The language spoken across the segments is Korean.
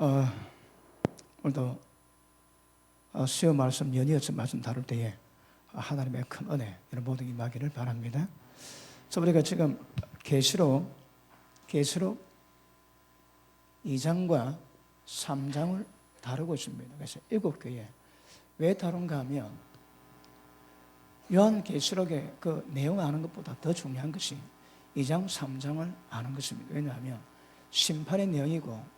어, 오늘도 수요 말씀, 연이어서 말씀 다룰 때에 하나님의 큰 은혜 이런 모든 임하기를 바랍니다. 그래서 우리가 지금 계시록 2장과 3장을 다루고 있습니다. 그래서 7교회 왜 다룬가 하면 요한계시록의 그 내용을 아는 것보다 더 중요한 것이 2장, 3장을 아는 것입니다. 왜냐하면 심판의 내용이고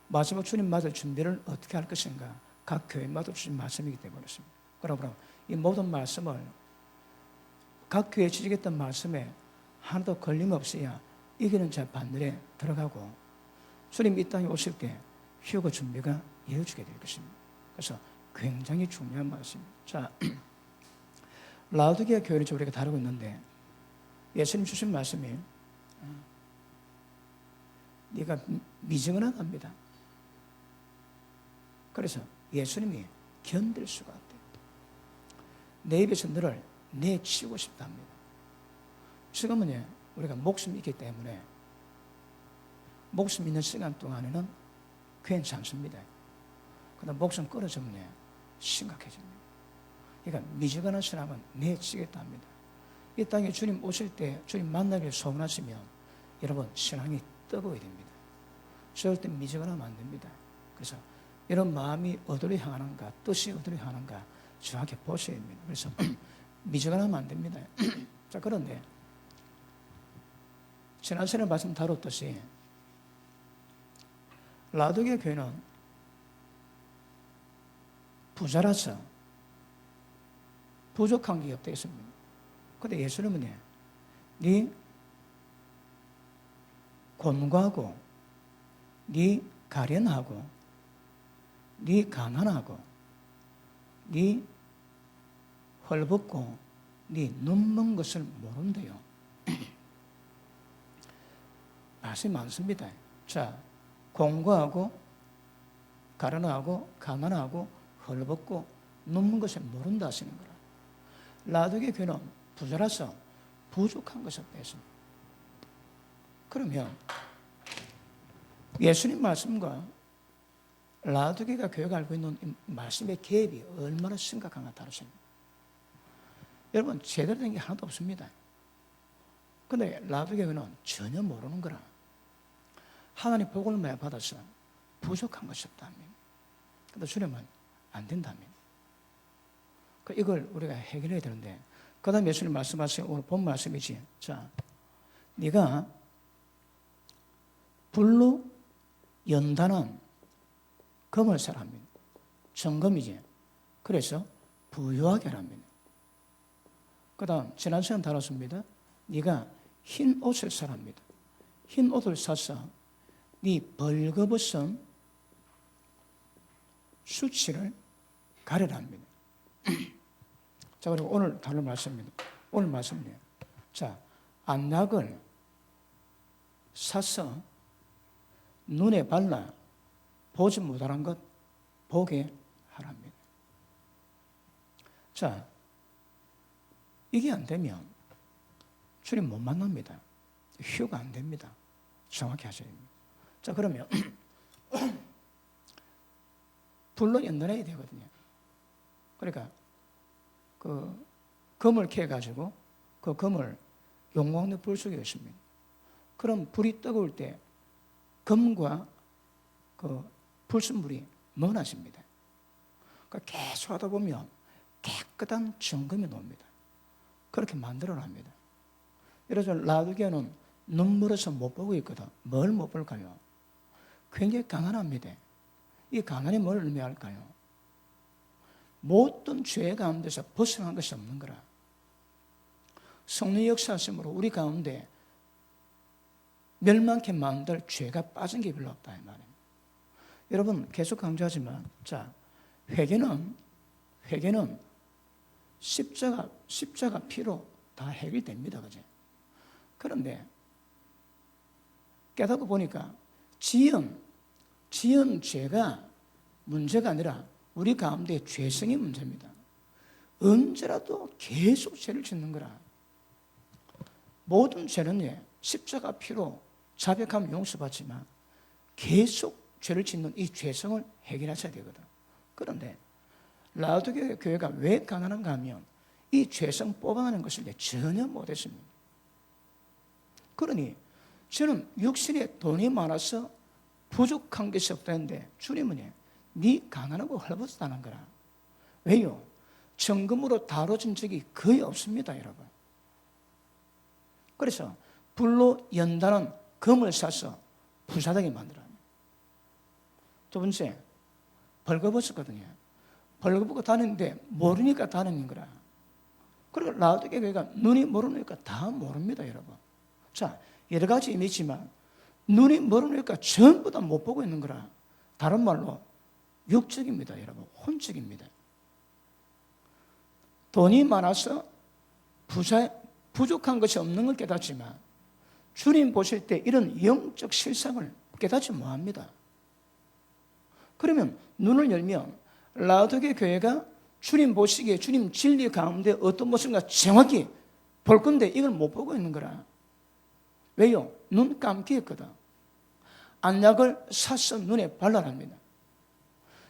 마지막 주님 맞을 준비를 어떻게 할 것인가 각 교회마다 주신 말씀이기 때문에 그렇습니다. 그러므로 이 모든 말씀을 각 교회에 지지했던 말씀에 하나도 걸림없이야 이기는 자 반열에 들어가고 주님 이 땅에 오실 때 휴거 준비가 이어지게 될 것입니다. 그래서 굉장히 중요한 말씀입니다. 자, 라우디게아 교회를 우리가 다루고 있는데 예수님 주신 말씀이 네가 미증은 안 합니다. 그래서 예수님이 견딜 수가 없대요. 내 입에서 너를 내치우고 싶다 합니다. 지금은 우리가 목숨이 있기 때문에 목숨 있는 시간 동안에는 괜찮습니다. 그러나 목숨 끊어지면 심각해집니다. 그러니까 미지근한 사람은 내치겠다 합니다. 이 땅에 주님 오실 때 주님 만나기를 소원하시면 여러분 신앙이 뜨거워야 됩니다. 절대 미지근하면 안 됩니다. 그래서 이런 마음이 어디로 향하는가, 뜻이 어디로 향하는가 정확히 보셔야 됩니다. 그래서 미지근하면 안 됩니다. 자, 그런데 지난 시간에 말씀 다뤘듯이 라우디게아 교회는 부자라서 부족한 게 없다 했습니다. 그런데 예수님은 네 곤고하고 네 가련하고 네 가난하고 네 헐벗고 네 눈먼 것을 모른대요. 말씀이 많습니다. 자, 공고하고 가련하고 가난하고 헐벗고 눈먼 것을 모른다 하시는 거라. 라우디게아 교회는 부자라서 부족한 것을 뺐습니다. 그러면 예수님 말씀과 라우디게아 교회가 알고 있는 이 말씀의 갭이 얼마나 심각한가 다르십니다. 여러분 제대로 된 게 하나도 없습니다. 그런데 라우디게아 교회는 전혀 모르는 거라. 하나님 복을 많이 받아서 부족한 것이 없다면 그런데 주님은 안 된다면 이걸 우리가 해결해야 되는데 그 다음에 예수님 말씀하신 오늘 본 말씀이지. 자, 네가 불로 연단한 금을 사랍니다. 정금이지. 그래서 부유하게 하랍니다. 그 다음 지난 시간 다뤘습니다. 네가 흰 옷을 사랍니다. 흰 옷을 사서 네 벌거벗은 수치를 가려랍니다. 자, 그리고 오늘 다룰 말씀입니다. 오늘 말씀이에요. 자, 안약을 사서 눈에 발라 보지 못하는 것 보게 하랍니다. 자, 이게 안 되면 주님 못 만납니다. 휴가 안 됩니다. 정확히 하셔야 됩니다. 자, 그러면 불로 연단해야 되거든요. 그러니까 그 금을 캐가지고 그 금을 용광로 불 속에 있습니다. 그럼 불이 뜨거울 때 금과 그 불순물이 무너집니다. 그러니까 계속 하다 보면 깨끗한 정금이 나옵니다. 그렇게 만들어냅니다. 그래서 라우디게아는 눈물에서 못 보고 있거든. 뭘 못 볼까요? 굉장히 가난합니다. 이 가난이 뭘 의미할까요? 모든 죄 가운데서 벗어난 것이 없는 거라. 성령 역사하심으로 우리 가운데 멸망케 만들 죄가 빠진 게 별로 없다 이 말입니다. 여러분 계속 강조하지만 자, 회개는 십자가 피로 다 해결됩니다. 그죠? 그런데 깨닫고 보니까 지은 죄가 문제가 아니라 우리 가운데 죄성이 문제입니다. 언제라도 계속 죄를 짓는 거라. 모든 죄는 십자가 피로 자백하면 용서받지만 계속 죄를 짓는 이 죄성을 해결하셔야 되거든. 그런데 라오디게 교회가 왜 가난한가 하면 이 죄성 뽑아내는 것을 전혀 못했습니다. 그러니 저는 육신에 돈이 많아서 부족한 것이 없다는데 주님은 네 가난하고 헐벗다는 거라. 왜요? 정금으로 다뤄진 적이 거의 없습니다, 여러분. 그래서 불로 연단한 금을 사서 부자되게 만들어요. 두 번째, 벌거벗었거든요. 벌거벗고 다니는데 모르니까 다니는 거라. 그리고 라오디게 교회가 눈이 모르니까 다 모릅니다, 여러분. 자, 여러 가지 의미지만 눈이 모르니까 전부 다 못 보고 있는 거라. 다른 말로 육적입니다, 여러분. 혼적입니다. 돈이 많아서 부족한 것이 없는 걸 깨닫지만 주님 보실 때 이런 영적 실상을 깨닫지 못합니다. 그러면 눈을 열면 라오디게 교회가 주님 보시기에 주님 진리 가운데 어떤 모습인가 정확히 볼 건데 이걸 못 보고 있는 거라. 왜요? 눈 감기 했거든. 안약을 사서 눈에 발라랍니다.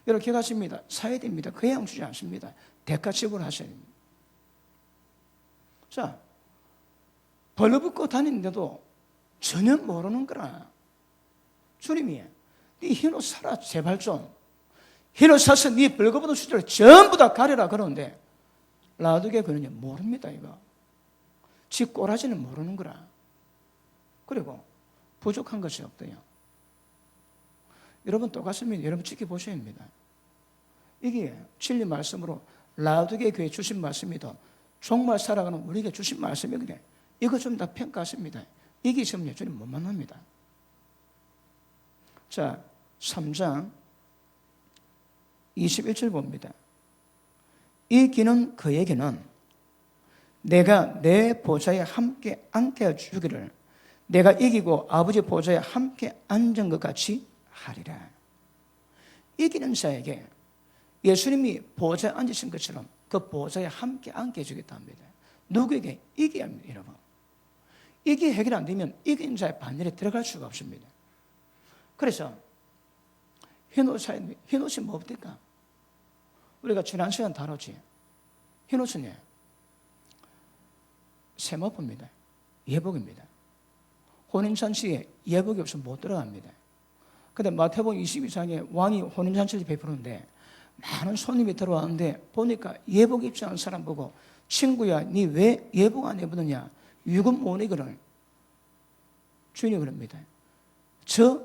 여러분 기억하십니다. 사야 됩니다. 그냥 주지 않습니다. 대가 지불하셔야 됩니다. 자, 벌거벗고 다니는데도 전혀 모르는 거라. 주님이 네 흰옷 사라 제발 좀. 흰옷 사서 네 벌거벗은 수저를 전부 다 가려라 그러는데 라오디게 교회는 모릅니다 이거. 지 꼬라지는 모르는 거라. 그리고 부족한 것이 없대요. 여러분 똑같습니다. 여러분 지켜보셔야 합니다. 이게 진리 말씀으로 라오디게 교회에 주신 말씀이다. 정말 살아가는 우리에게 주신 말씀이거든요. 이거 좀 다 평가하십니다. 이게 있으면 주님 못 만납니다. 자, 3장 21절 봅니다. 이 기는 그에게는 내가 내 보좌에 함께 앉게 주기를 내가 이기고 아버지 보좌에 함께 앉은 것 같이 하리라. 이기는 자에게 예수님이 보좌에 앉으신 것처럼 그 보좌에 함께 앉게 해주겠다 합니다. 누구에게? 이겨야 합니다, 여러분. 이게 해결 안 되면 이긴 자의 반열에 들어갈 수가 없습니다. 그래서 흰옷이 뭡니까? 우리가 지난 시간 다뤘지. 흰옷은 세마포입니다. 예복입니다. 혼인잔치에 예복이 없으면 못 들어갑니다. 그런데 마태복음 22장에 왕이 혼인잔치를 베푸는데 많은 손님이 들어왔는데 보니까 예복 입지 않은 사람 보고 친구야, 니 왜 예복 안 입었느냐? 유금 모니거를 주인이 그럽니다. 저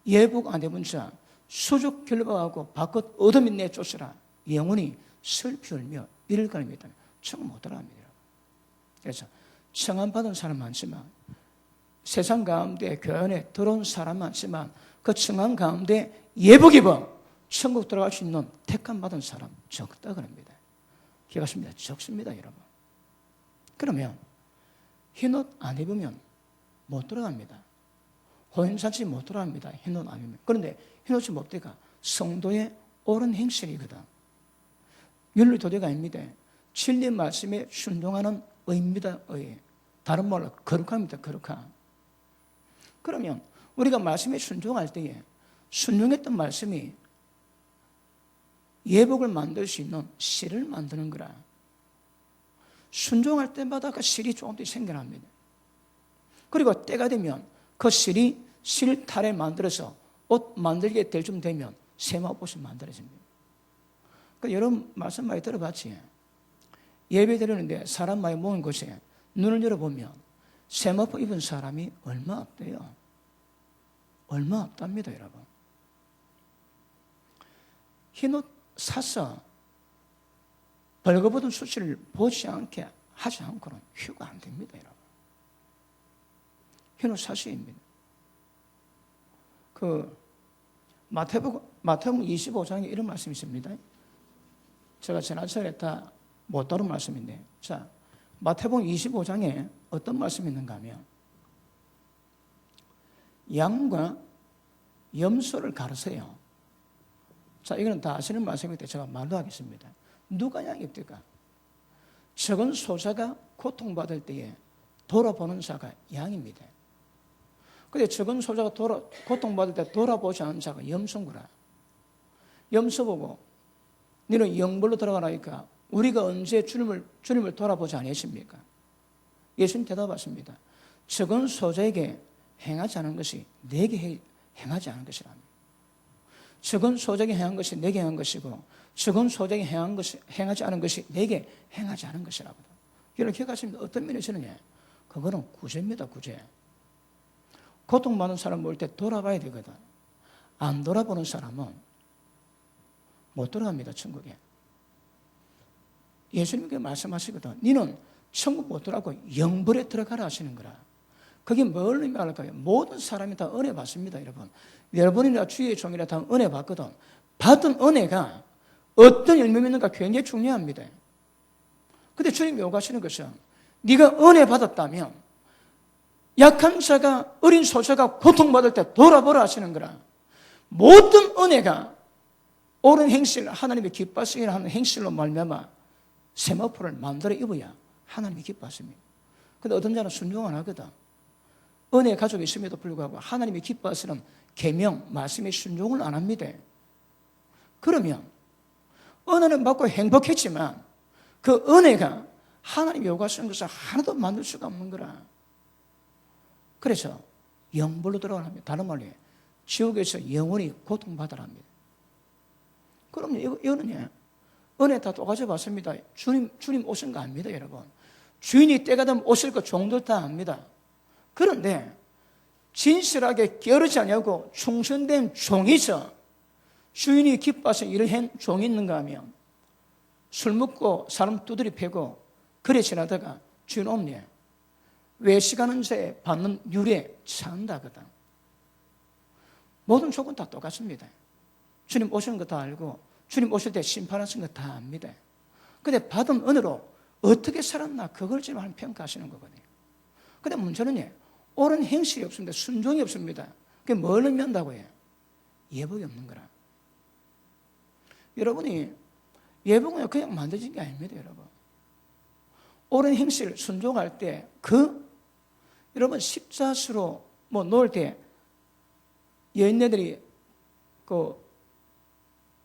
예복 안 입은 자 수족 결박하고 밖은 어둠이 내쫓으라. 영원히 슬피 울며 이를 가립니다. 청 못 들어갑니다. 그래서 청함받은 사람 많지만 세상 가운데 교회 들어온 사람 많지만 그 청함 가운데 예복 입어 천국 들어갈 수 있는 택함 받은 사람 적다 그럽니다. 기억하십니다. 적습니다, 여러분. 그러면 흰옷 안 입으면 못 들어갑니다. 혼인잔치 못 들어갑니다. 흰옷 안 입으면. 그런데 흰옷이 뭡니까? 성도의 옳은 행실이거든. 윤리도대가 아닙니다. 진리 말씀에 순종하는 의입니다. 의. 다른 말로 거룩합니다. 거룩함. 그러면 우리가 말씀에 순종할 때에 순종했던 말씀이 예복을 만들 수 있는 실을 만드는 거라. 순종할 때마다 그 실이 조금씩 생겨납니다. 그리고 때가 되면 그 실이 실탈에 만들어서 옷 만들게 될 쯤 되면 세마포옷이 만들어집니다. 그러니까 여러분 말씀 많이 들어봤지? 예배 드리는데 사람 많이 모인 곳에 눈을 열어보면 세마포 입은 사람이 얼마 없대요. 얼마 없답니다, 여러분. 흰옷 사서 벌거벗은 수치를 보지 않게 하지 않고는 휴가 안 됩니다, 여러분. 흰옷 사시입니다. 마태복음 25장에 이런 말씀이 있습니다. 제가 지난주에 다 못 다룬 말씀인데, 자, 마태복음 25장에 어떤 말씀이 있는가 하면, 양과 염소를 가르세요. 자, 이거는 다 아시는 말씀인데 제가 말로 하겠습니다. 누가 양입니까? 적은 소자가 고통받을 때에 돌아보는 자가 양입니다. 근데 적은 소자가 고통받을 때 돌아보지 않은 자가 염소구나. 염소 보고 너는 영벌로 들어가라니까 우리가 언제 주님을 돌아보지 않으십니까? 예수님 대답하십니다. 적은 소자에게 행하지 않은 것이 내게 행하지 않은 것이랍니다. 적은 소자에게 행한 것이 내게 행한 것이고 적은 소자에게 행하지 않은 것이 내게 행하지 않은 것이랍니다. 여러분 기억하십니까? 어떤 면에서는 그거는 구제입니다. 구제. 고통받는 사람 볼 때 돌아봐야 되거든. 안 돌아보는 사람은 못 들어갑니다. 천국에. 예수님께 말씀하시거든. 너는 천국 못 들어가고 영벌에 들어가라 하시는 거라. 그게 뭘 의미할까요? 모든 사람이 다 은혜 받습니다. 여러분. 여러분이나 주의 종이나 다 은혜 받거든. 받은 은혜가 어떤 열매 맺는가 굉장히 중요합니다. 근데 주님이 요구하시는 것은 네가 은혜 받았다면 약한 자가 어린 소자가 고통받을 때 돌아보라 하시는 거라. 모든 은혜가 옳은 행실, 하나님이 기뻐하시게 하는 행실로 말미암아 세마포를 만들어 입어야 하나님이 기뻐하십니다. 근데 어떤 자는 순종 안 하거든. 은혜 가지고 있음에도 불구하고 하나님이 기뻐하시는 계명, 말씀에 순종을 안 합니다. 그러면 은혜는 받고 행복했지만 그 은혜가 하나님이 요구하시는 것을 하나도 만들 수가 없는 거라. 그래서 영벌로 들어가랍니다. 다른 말로 지옥에서 영원히 고통받으랍니다. 그럼 이거는 은혜 다 똑같이 받습니다. 주님 오신 거 압니다, 여러분. 주인이 때가 되면 오실 거 종들 다 압니다. 그런데 진실하게 게으르지 않냐고 충성된 종이서 주인이 기뻐하셔 일을 한 종이 있는가 하면 술 먹고 사람 두드리 패고 그래 지나다가 주인 없네. 외식하는 자에 받는 유례 찬다거든. 모든 조건 다 똑같습니다. 주님 오시는 거 다 알고 주님 오실 때 심판하시는 거 다 압니다. 근데 받은 은혜로 어떻게 살았나 그걸 지금 평가하시는 거거든요. 근데 문제는 옳은 행실이 없습니다. 순종이 없습니다. 그게 뭘 의미한다고 해요? 예복이 없는 거라. 여러분이 예복은 그냥 만들어진 게 아닙니다, 여러분. 옳은 행실, 순종할 때 여러분 십자수로 놓을 때 여인네들이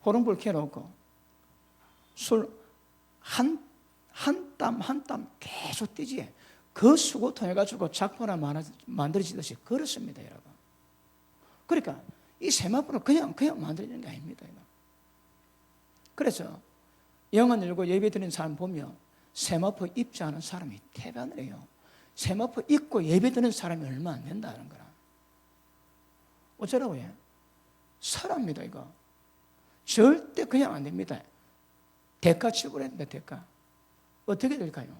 호롱불 켜놓고 술 한 땀 한 땀 계속 뛰지. 그 수고 통해가지고 작포나 만들어지듯이 그렇습니다, 여러분. 그러니까 이 세마포는 그냥 만들어지는 게 아닙니다, 이거. 그래서 영안 열고 예배 드리는 사람 보면 세마포 입지 않은 사람이 태반을 해요. 세마포 입고 예배 드리는 사람이 얼마 안 된다는 거라. 어쩌라고 해? 사람입니다, 이거. 절대 그냥 안 됩니다. 대가 지불해야 됩니다, 대가. 어떻게 될까요?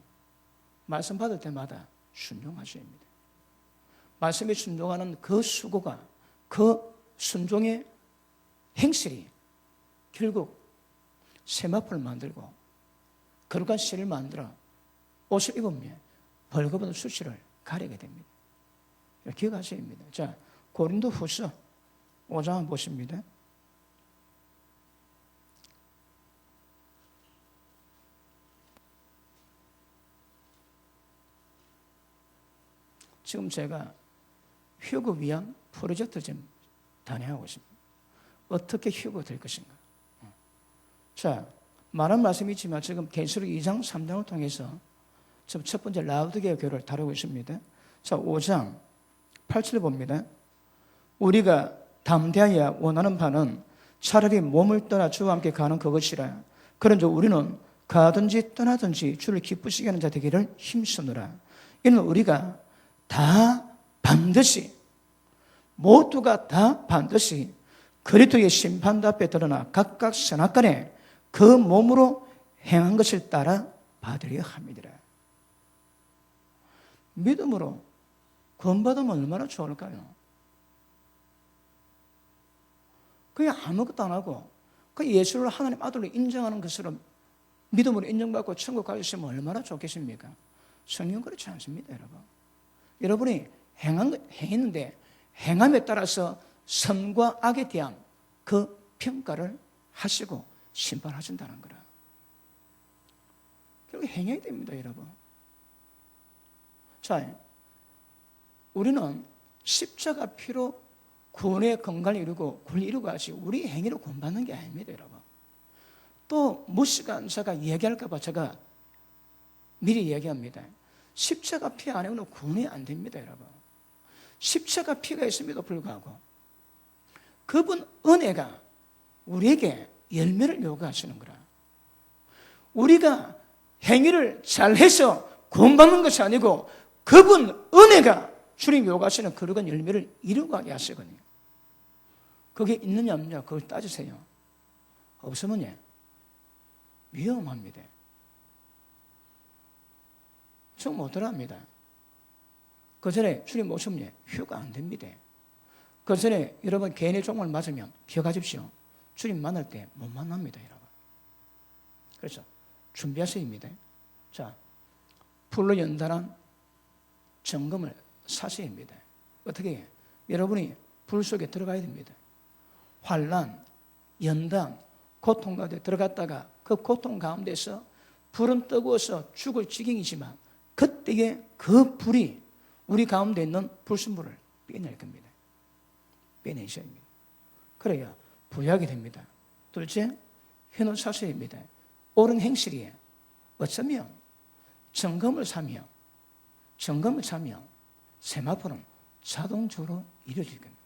말씀 받을 때마다 순종하셔야 합니다. 말씀에 순종하는 그 수고가, 그 순종의 행실이 결국 세마포를 만들고 거룩한 실을 만들어 옷을 입으면 벌거벗은 수치를 가리게 됩니다. 기억하셔야 합니다. 자, 고린도후서 5장 보십니다. 지금 제가 휴거 위한 프로젝트 지금 단행하고 있습니다. 어떻게 휴거 될 것인가. 자, 많은 말씀이 있지만 지금 계시록 2장, 3장을 통해서 지금 첫 번째 라우드게어 교회를 다루고 있습니다. 자, 5장 8절 봅니다. 우리가 담대하여 원하는 바는 차라리 몸을 떠나 주와 함께 가는 그것이라. 그런즉 우리는 가든지 떠나든지 주를 기쁘시게 하는 자 되기를 힘쓰노라. 이는 우리가 다 반드시 모두가 다 반드시 그리스도의 심판 앞에 드러나 각각 선악간에 그 몸으로 행한 것을 따라 받으려 함이니라. 믿음으로 구원받으면 얼마나 좋을까요? 그냥 아무것도 안 하고 그 예수를 하나님 아들로 인정하는 것으로 믿음으로 인정받고 천국 갈 수 있으면 얼마나 좋겠습니까? 성경 그렇지 않습니다, 여러분. 여러분이 행했는데 행함에 따라서 선과 악에 대한 그 평가를 하시고 심판하신다는 거라. 결국 행해야 됩니다, 여러분. 자, 우리는 십자가 피로 구원의 건강을 이루고 구원을 이루고 하지 우리 행위로 구원받는 게 아닙니다, 여러분. 또 무식한 자가 얘기할까 봐 제가 미리 얘기합니다. 십자가 피 안에는 구원이 안 됩니다, 여러분. 십자가 피가 있음에도 불구하고 그분 은혜가 우리에게 열매를 요구하시는 거라. 우리가 행위를 잘해서 구원받는 것이 아니고 그분 은혜가 주님 요구하시는 그러한 열매를 이루게 하시거든요. 그게 있느냐 없느냐 그걸 따지세요. 없으면 위험합니다. 저 못 들어갑니다. 그 전에 주님 모시면 휴가 안 됩니다. 그 전에 여러분 개인의 종을 맞으면 기억하십시오. 주님 만날 때 못 만납니다, 여러분. 그래서 준비하셔야 합니다. 자, 불로 연단한 점검을 사셔야 합니다. 어떻게 해요? 여러분이 불 속에 들어가야 됩니다. 환난, 연단, 고통 가운데 들어갔다가 그 고통 가운데서 불은 뜨거워서 죽을 지경이지만 그때에 그 불이 우리 가운데 있는 불순물을 빼낼 겁니다. 빼내셔야 합니다. 그래야 부유하게 됩니다. 둘째, 현을 사셔야 합니다. 옳은 행실이에요. 어쩌면 점검을 사며 세마포는 자동적으로 이루어질 겁니다.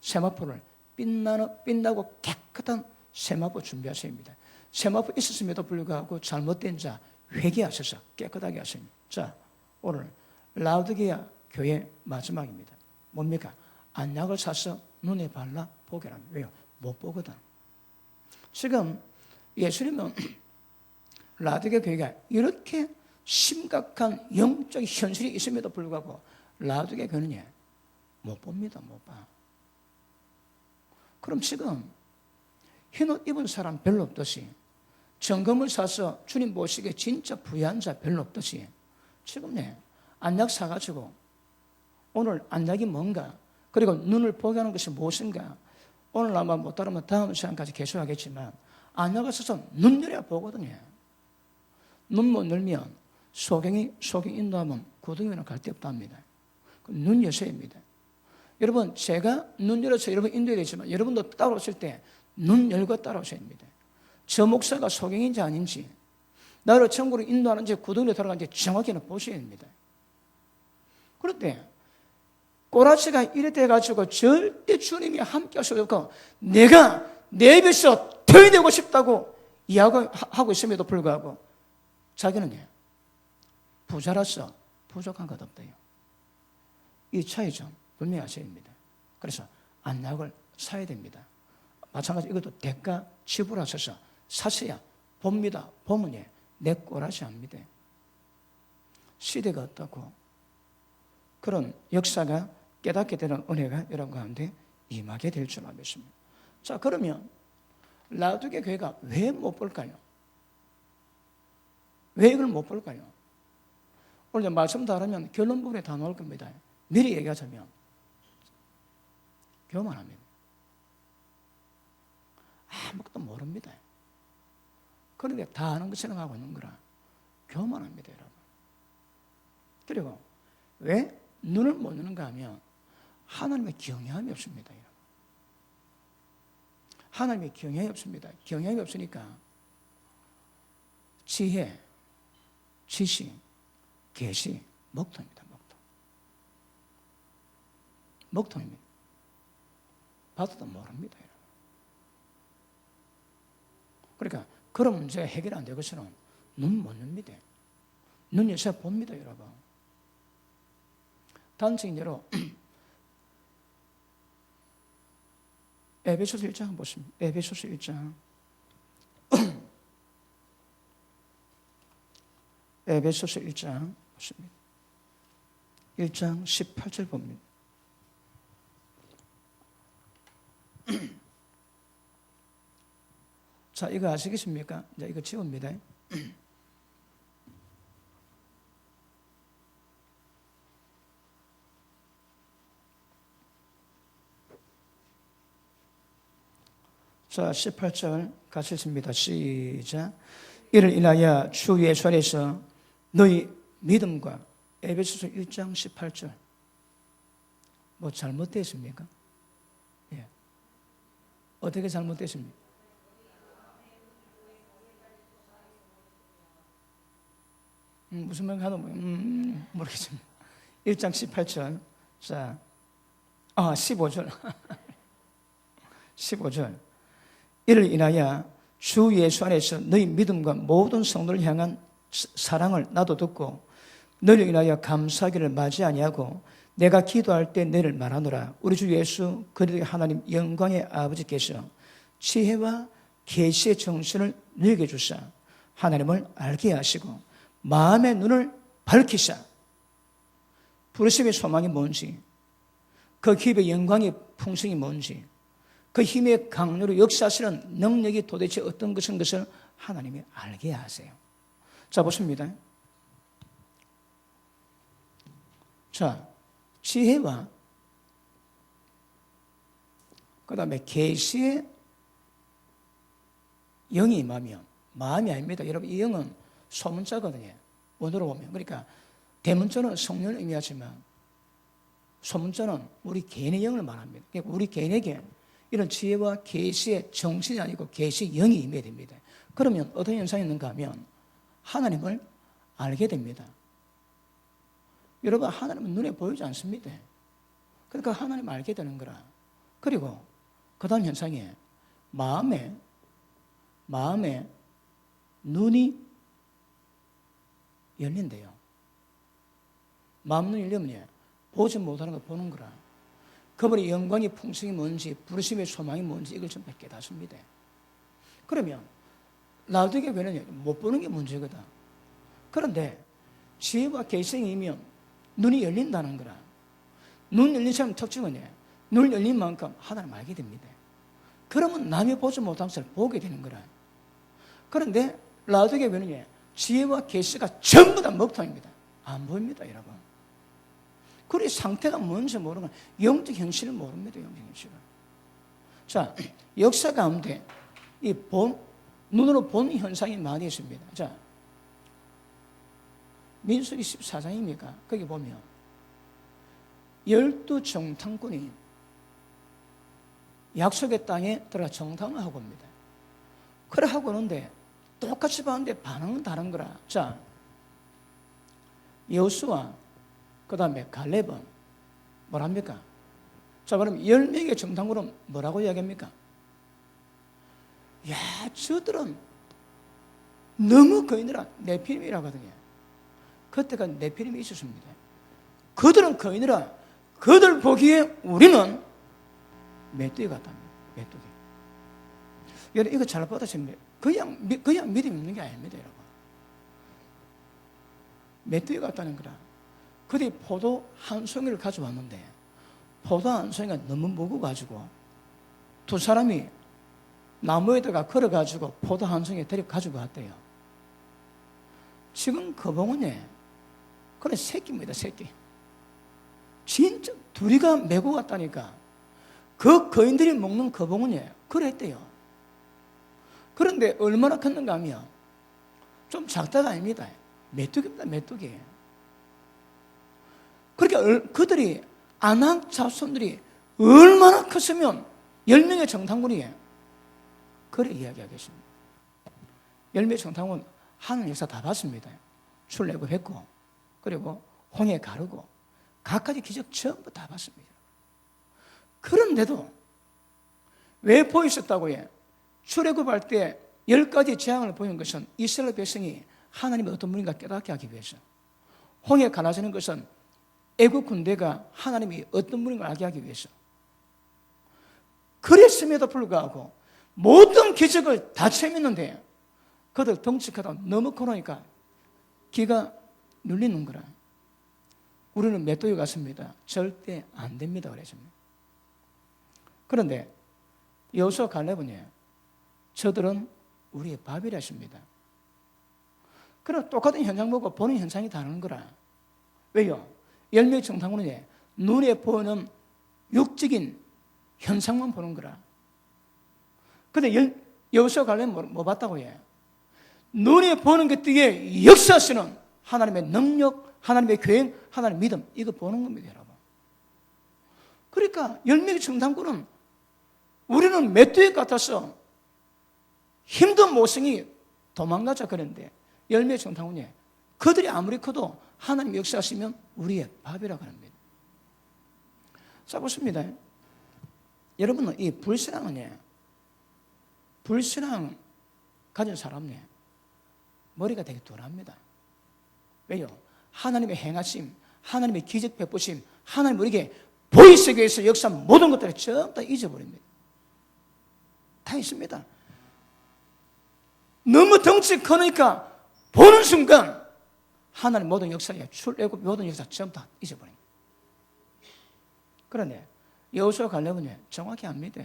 세마포를 빛나고 깨끗한 세마포 준비하셔야 합니다. 세마포 있었음에도 불구하고 잘못된 자 회개하셔서 깨끗하게 하십니다. 자, 오늘 라우디게아 교회 마지막입니다. 뭡니까? 안약을 사서 눈에 발라 보게 합니다. 왜요? 못 보거든. 지금 예수님은 라우디게아 교회가 이렇게 심각한 영적 현실이 있음에도 불구하고 라우디게아 교회는 못 봅니다. 못 봐. 그럼 지금 흰옷 입은 사람 별로 없듯이 정금을 사서 주님 보시기에 진짜 부유한 자 별로 없듯이 지금 안약 사가지고 오늘 안약이 뭔가 그리고 눈을 보게 하는 것이 무엇인가 오늘 아마 못 따르면 다음 시간까지 계속하겠지만 안약을 사서 눈 열어야 보거든요. 눈 못 열면 소경 인도하면 구덩이는 갈 데 없다 합니다. 눈 여셔야 합니다. 여러분 제가 눈 열어서 여러분 인도해야 되지만 여러분도 따라오실 때 눈 열고 따라오셔야 합니다. 저 목사가 소경인지 아닌지 나를 천국으로 인도하는지 구덩이로 들어가는지 정확히는 보셔야 합니다. 그런데 꼬라지가 이래 돼가지고 절대 주님이 함께 하셔도 없고 내가 내 입에서 토해내고 싶다고 이야기하고 있음에도 불구하고 자기는 부자라서 부족한 것 없대요. 이 차이 좀 분명히 아셔야 됩니다. 그래서 안약을 사야 됩니다. 마찬가지로 이것도 대가 지불하셔서 사셔야 봅니다. 보면 내 꼬라지 압니다. 시대가 어떻고 그런 역사가 깨닫게 되는 은혜가 여러분 가운데 임하게 될 줄 믿습니다. 자, 그러면 라우디게아 교회가 왜 못 볼까요? 왜 이걸 못 볼까요? 오늘 말씀 다 하면 결론 부분에 다 나올 겁니다. 미리 얘기하자면 교만합니다. 아무것도 모릅니다. 그런데 다 아는 것처럼 하고 있는 거라 교만합니다, 여러분. 그리고 왜 눈을 못 여는가 하면 하나님의 경외함이 없습니다. 여러분. 하나님의 경외함이 없습니다. 경외함이 없으니까 지혜, 지식, 계시, 먹통입니다. 먹통입니다. 봐도 모릅니다. 여러분. 그러니까 그런 문제가 해결 안 되고서는 눈 못 엽니다. 눈 여서 봅니다, 여러분. 단적인 예로 에베소서 1장 한번 보십니다. 에베소서 1장 에베소서 1장 보십니다. 1장 18절 봅니다. 자, 이거 아시겠습니까? 이제 이거 지웁니다. 자, 18절 같이 읽습니다. 시작. 이를 인하여 주 예수 안에서 너희 믿음과 에베소서 1장 18절 뭐 잘못됐습니까? 예. 어떻게 잘못됐습니까? 무슨 말 하나 모르겠습니다. 1장 18절. 자, 15절. 15절. 이를 인하여 주 예수 안에서 너희 믿음과 모든 성도를 향한 사랑을 나도 듣고 너희를 인하여 감사하기를 마지 아니하고 내가 기도할 때 너희를 말하노라. 우리 주 예수 그리스도의 하나님 영광의 아버지께서 지혜와 계시의 정신을 너희에게 주사 하나님을 알게 하시고 마음의 눈을 밝히사 부르심의 소망이 뭔지, 그 기업의 영광의 풍성이 뭔지, 그 힘의 강요로 역사하시는 능력이 도대체 어떤 것을 하나님이 알게 하세요. 자, 보십니다. 자, 지혜와 그 다음에 계시의 영이 임하면, 마음이 아닙니다. 여러분, 이 영은 소문자거든요. 원어로 보면. 그러니까 대문자는 성령을 의미하지만 소문자는 우리 개인의 영을 말합니다. 그러니까 우리 개인에게 이런 지혜와 계시의 정신이 아니고 계시의 영이 임해야 됩니다. 그러면 어떤 현상이 있는가 하면 하나님을 알게 됩니다. 여러분, 하나님은 눈에 보이지 않습니다. 그러니까 하나님을 알게 되는 거라. 그리고 그 다음 현상이 마음에 눈이 열린대요. 마음 눈이 열리면 보지 못하는 걸 보는 거라. 그분의 영광의 풍성이 뭔지, 부르심의 소망이 뭔지 이걸 좀 깨닫습니다. 그러면 라우디게 교회는 못 보는 게 문제거든. 그런데 지혜와 계시이면 눈이 열린다는 거라. 눈 열린 사람 특징은 눈 열린 만큼 하나님 알게 됩니다. 그러면 남이 보지 못한 것을 보게 되는 거라. 그런데 라우디게 교회는 지혜와 계시가 전부 다 먹통입니다. 안 보입니다, 여러분. 그리 상태가 뭔지 모르는 건 영적 현실을 모릅니다, 영적 현실을. 자, 역사 가운데 이 눈으로 본 현상이 많이 있습니다. 자, 민수기 14장입니까? 거기 보면 12정탐꾼이 약속의 땅에 들어가 정탐을 하고 옵니다. 그래 하고 오는데 똑같이 봤는데 반응은 다른 거라. 자, 여호수아 그 다음에 갈렙은 뭐랍니까? 자, 그럼 10명의 정탐꾼은 뭐라고 이야기합니까? 야, 저들은 너무 거인이라 네피림이라 하거든요. 그때가 네피림이 있었습니다. 그들은 거인이라 그들 보기에 우리는 메뚜기 같답니다. 메뚜기. 여러분, 이거 잘 받아주시면 그냥 믿음 있는 게 아닙니다, 여러분. 메뚜기 같다는 거라. 그들이 포도 한 송이를 가져왔는데 포도 한 송이가 너무 무거워가지고 두 사람이 나무에다가 걸어가지고 포도 한 송이 데리고 가지고 갔대요. 지금 거봉은 그래 새끼입니다, 새끼. 진짜 둘이가 메고 갔다니까. 그 거인들이 먹는 거봉은 그랬대요. 그런데 얼마나 컸는가 하면 좀 작다가 아닙니다. 메뚜기입니다, 메뚜기. 그러니까 그들이 아낙 자손들이 얼마나 컸으면 10명의 정탐꾼이 그래 이야기하겠습니다. 10명의 정탐꾼 하는 역사 다 봤습니다. 출애굽했고 그리고 홍해 가르고 각가지 기적 전부 다 봤습니다. 그런데도 왜 보이셨다고 해? 출애굽할 때 10가지 재앙을 보인 것은 이스라엘 백성이 하나님이 어떤 분인가 깨닫게 하기 위해서, 홍해 가라지는 것은 애국 군대가 하나님이 어떤 분인가 알게 하기 위해서. 그랬음에도 불구하고 모든 기적을 다 체험했는데 그들 덩치 크다 너무 커놓으니까 기가 눌리는 거라. 우리는 메뚜기 같습니다. 절대 안 됩니다. 그랬습니다. 그런데 여호수아 갈렙은 저들은 우리의 밥이라 했습니다. 그럼 똑같은 현상 보고 보는 현상이 다른 거라. 왜요? 10명의 정탐꾼은 눈에 보이는 육적인 현상만 보는 거라. 근데 여호수아 갈렙은 뭐 봤다고 해? 눈에 보는 것 뒤에 역사하시는 하나님의 능력, 하나님의 계획, 하나님의 믿음, 이거 보는 겁니다, 여러분. 그러니까 열매의 정탐꾼은 우리는 메뚜기 같아서 힘든 모성이 도망가자 그랬는데 열매의 정탐꾼이 그들이 아무리 커도 하나님 역사하시면 우리의 밥이라고 합니다. 자, 보십니다. 여러분은 이 불신앙 가진 사람은 머리가 되게 덜합니다. 왜요? 하나님의 행하심, 하나님의 기적 베푸심, 하나님 우리에게 보이세계에서 역사한 모든 것들을 전부 다 잊어버립니다. 다 있습니다. 너무 덩치 크니까 보는 순간 하나님 모든 역사에 출애굽 모든 역사 전부 다 잊어버립니다. 그런데 여호수아 갈렙은 정확히 압니다.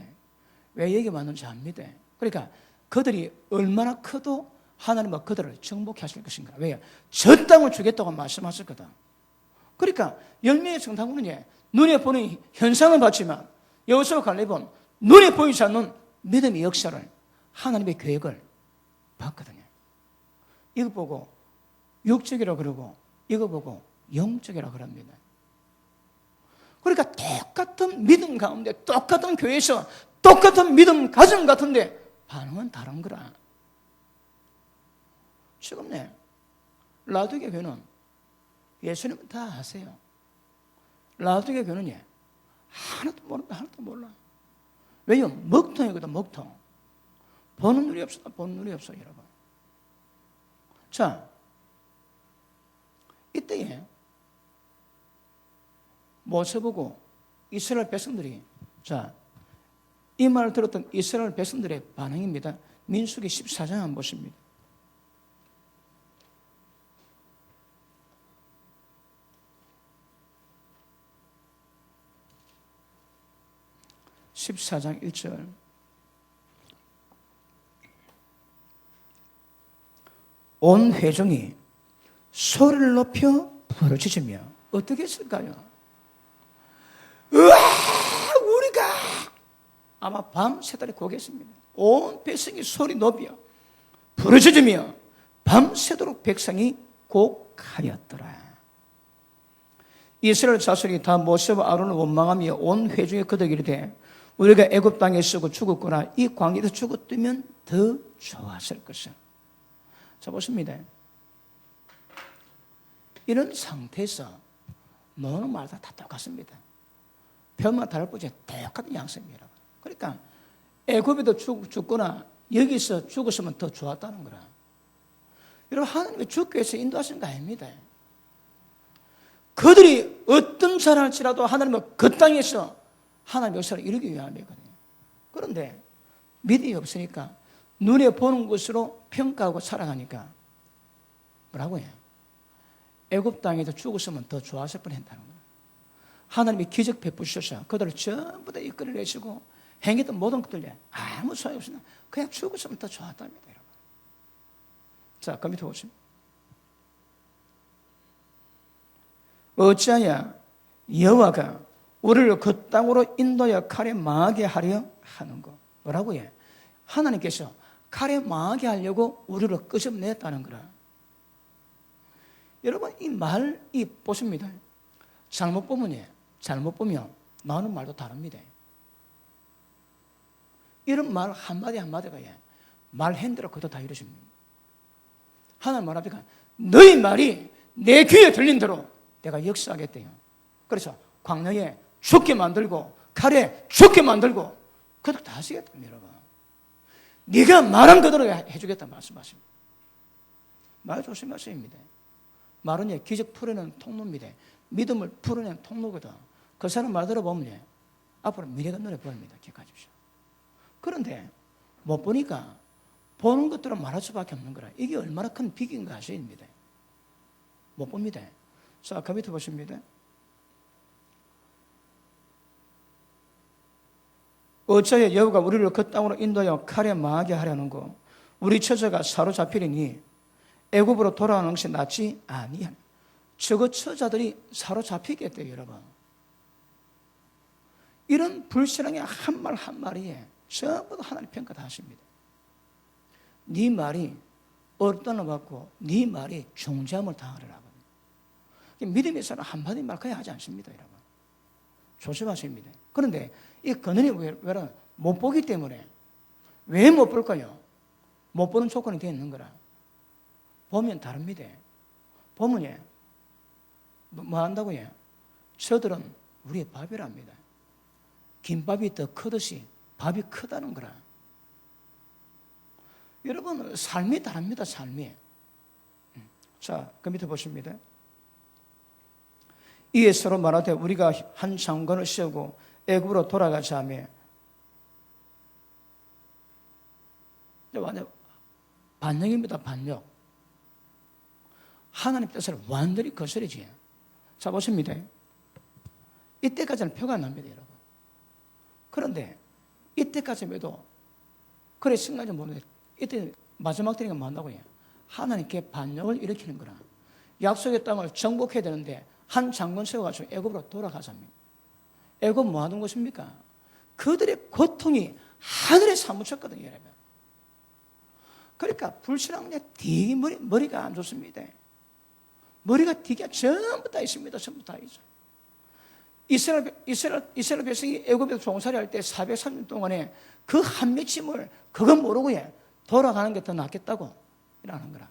왜 얘기 많은지 압니다. 그러니까 그들이 얼마나 커도 하나님은 그들을 정복해 하실 것인가. 왜요? 저 땅을 주겠다고 말씀하셨거든. 그러니까 열매의 정탐꾼은 눈에 보는 현상은 봤지만 여호수아 갈렙은 눈에 보이지 않는 믿음의 역사를 하나님의 계획을 봤거든요. 이거 보고 육적이라고 그러고 이거 보고 영적이라고 그럽니다. 그러니까 똑같은 믿음 가운데 똑같은 교회에서 똑같은 믿음 가정 같은데 반응은 다른 거라. 지금 라우디게 교회는 예수님은 다 아세요. 라우디게 교회는 하나도 모른다. 하나도 몰라. 왜요? 먹통이거든. 먹통. 보는 눈이 없어. 보는 눈이 없어 여러분. 자, 이때에 모세 보고 이스라엘 백성들이 이 말을 들었던 이스라엘 백성들의 반응입니다. 민수기 14장 한번 보십니다. 14장 1절. 온 회중이 소리를 높여 부르짖으며 어떻게 했을까요? 으아! 우리가 아마 밤새도록 고겠습니다. 온 백성이 소리 높여 부르짖으며 밤새도록 백성이 곡하였더라. 이스라엘 자손이 다 모세와 아론을 원망하며 온 회중에 그들에게 이르되 우리가 애굽 땅에 쓰고 죽었거나 이 광야에서 죽었다면 더 좋았을 것이다. 자, 보십니다. 이런 상태에서 모든 말다 똑같습니다. 표현만 다를 뿐이지 똑같은 양식입니다. 그러니까 애굽에도 죽거나 여기서 죽었으면 더 좋았다는 거라. 여러분, 하나님이 죽기 위해서 인도하신 거 아닙니다. 그들이 어떤 잘할지라도 하나님은 그 땅에서 하나님의 역사를 이루기 위함이거든요. 그런데 믿음이 없으니까 눈에 보는 것으로 평가하고 살아가니까 뭐라고 해요? 애굽 땅에서 죽었으면 더 좋았을 뻔했다는 거예요. 하나님이 기적 베푸셔서 그들을 전부 다 이끌어내시고 행했던 모든 것들 아무 소용없으나 그냥 죽었으면 더 좋았답니다, 여러분. 자, 그 밑에 보십시오. 어찌하여 여호와가 우리를 그 땅으로 인도하여 칼에 망하게 하려 하는고. 뭐라고 해? 하나님께서 칼에 망하게 하려고 우리를 끄집냈다는 거라. 여러분, 이 보십니다. 잘못 보면 나오는 말도 다릅니다. 이런 말 한마디 한마디가 말 핸들어 그도 다 이루십니다. 하나님 말합니까? 너희 말이 내 귀에 들린 대로 내가 역사하겠대요. 그래서 광야에 죽게 만들고 칼에 죽게 만들고 그도 다 하시겠답니다, 여러분. 네가 말한 그대로 해주겠다 말씀하십니다. 말 조심하십니다. 말은 기적 풀어내는 통로입니다. 믿음을 풀어내는 통로거든. 그 사람 말 들어보면 앞으로 미래가 눈에 보입니다. 기억하십시오. 그런데 못 보니까 보는 것들은 말할 수밖에 없는 거라. 이게 얼마나 큰 비기인가 아십니다. 못 봅니다. 자, 그 밑에 보십니다. 어찌하여 여호와가 우리를 그 땅으로 인도하여 칼에 망하게 하려는 거 우리 처자가 사로잡히리니 애굽으로 돌아오는 것이 낫지 아니하니. 저거 처자들이 사로잡히겠대요, 여러분. 이런 불신앙의 한 말 한 마리에 전부 다 하나님 평가 다 하십니다. 네 말이 어떤 받고 네 말이 중재함을 당하리라고. 믿음의 사람 한마디 말 그냥 하지 않습니다, 여러분. 조심하십니다. 그런데 이 그늘이 왜 못 보기 때문에 왜 못 볼까요? 못 보는 조건이 되어 있는 거라. 보면 다릅니다. 보면 예, 뭐 한다고요? 저들은 우리의 밥이랍니다. 김밥이 더 크듯이 밥이 크다는 거라. 여러분 삶이 다릅니다. 삶이. 자, 그 밑에 보십니다. 이에 서로 말하되 우리가 한 장관을 세우고 애굽으로 돌아가자 하며 완전 반역입니다. 반역. 하나님 뜻을 완전히 거스르지. 자, 보십니다. 이때까지는 표가 안 납니다, 여러분. 그런데 이때까지만 해도 그래 순간에 보는데 이때 마지막 때니까 뭐 한다고요? 하나님께 반역을 일으키는 거라. 약속의 땅을 정복해야 되는데 한 장군 세워가지고 애굽으로 돌아가자며. 애굽 뭐 하는 곳입니까? 그들의 고통이 하늘에 사무쳤거든요, 여러분. 그러니까 불신앙에 되게 머리가 안 좋습니다. 머리가 되게 전부 다 있습니다. 전부 다 있어. 이스라엘 백성이 애굽에서 종살이 할 때 430년 동안에 그 한 맺힘을 그건 모르고 돌아가는 게 더 낫겠다고 이러는 거라.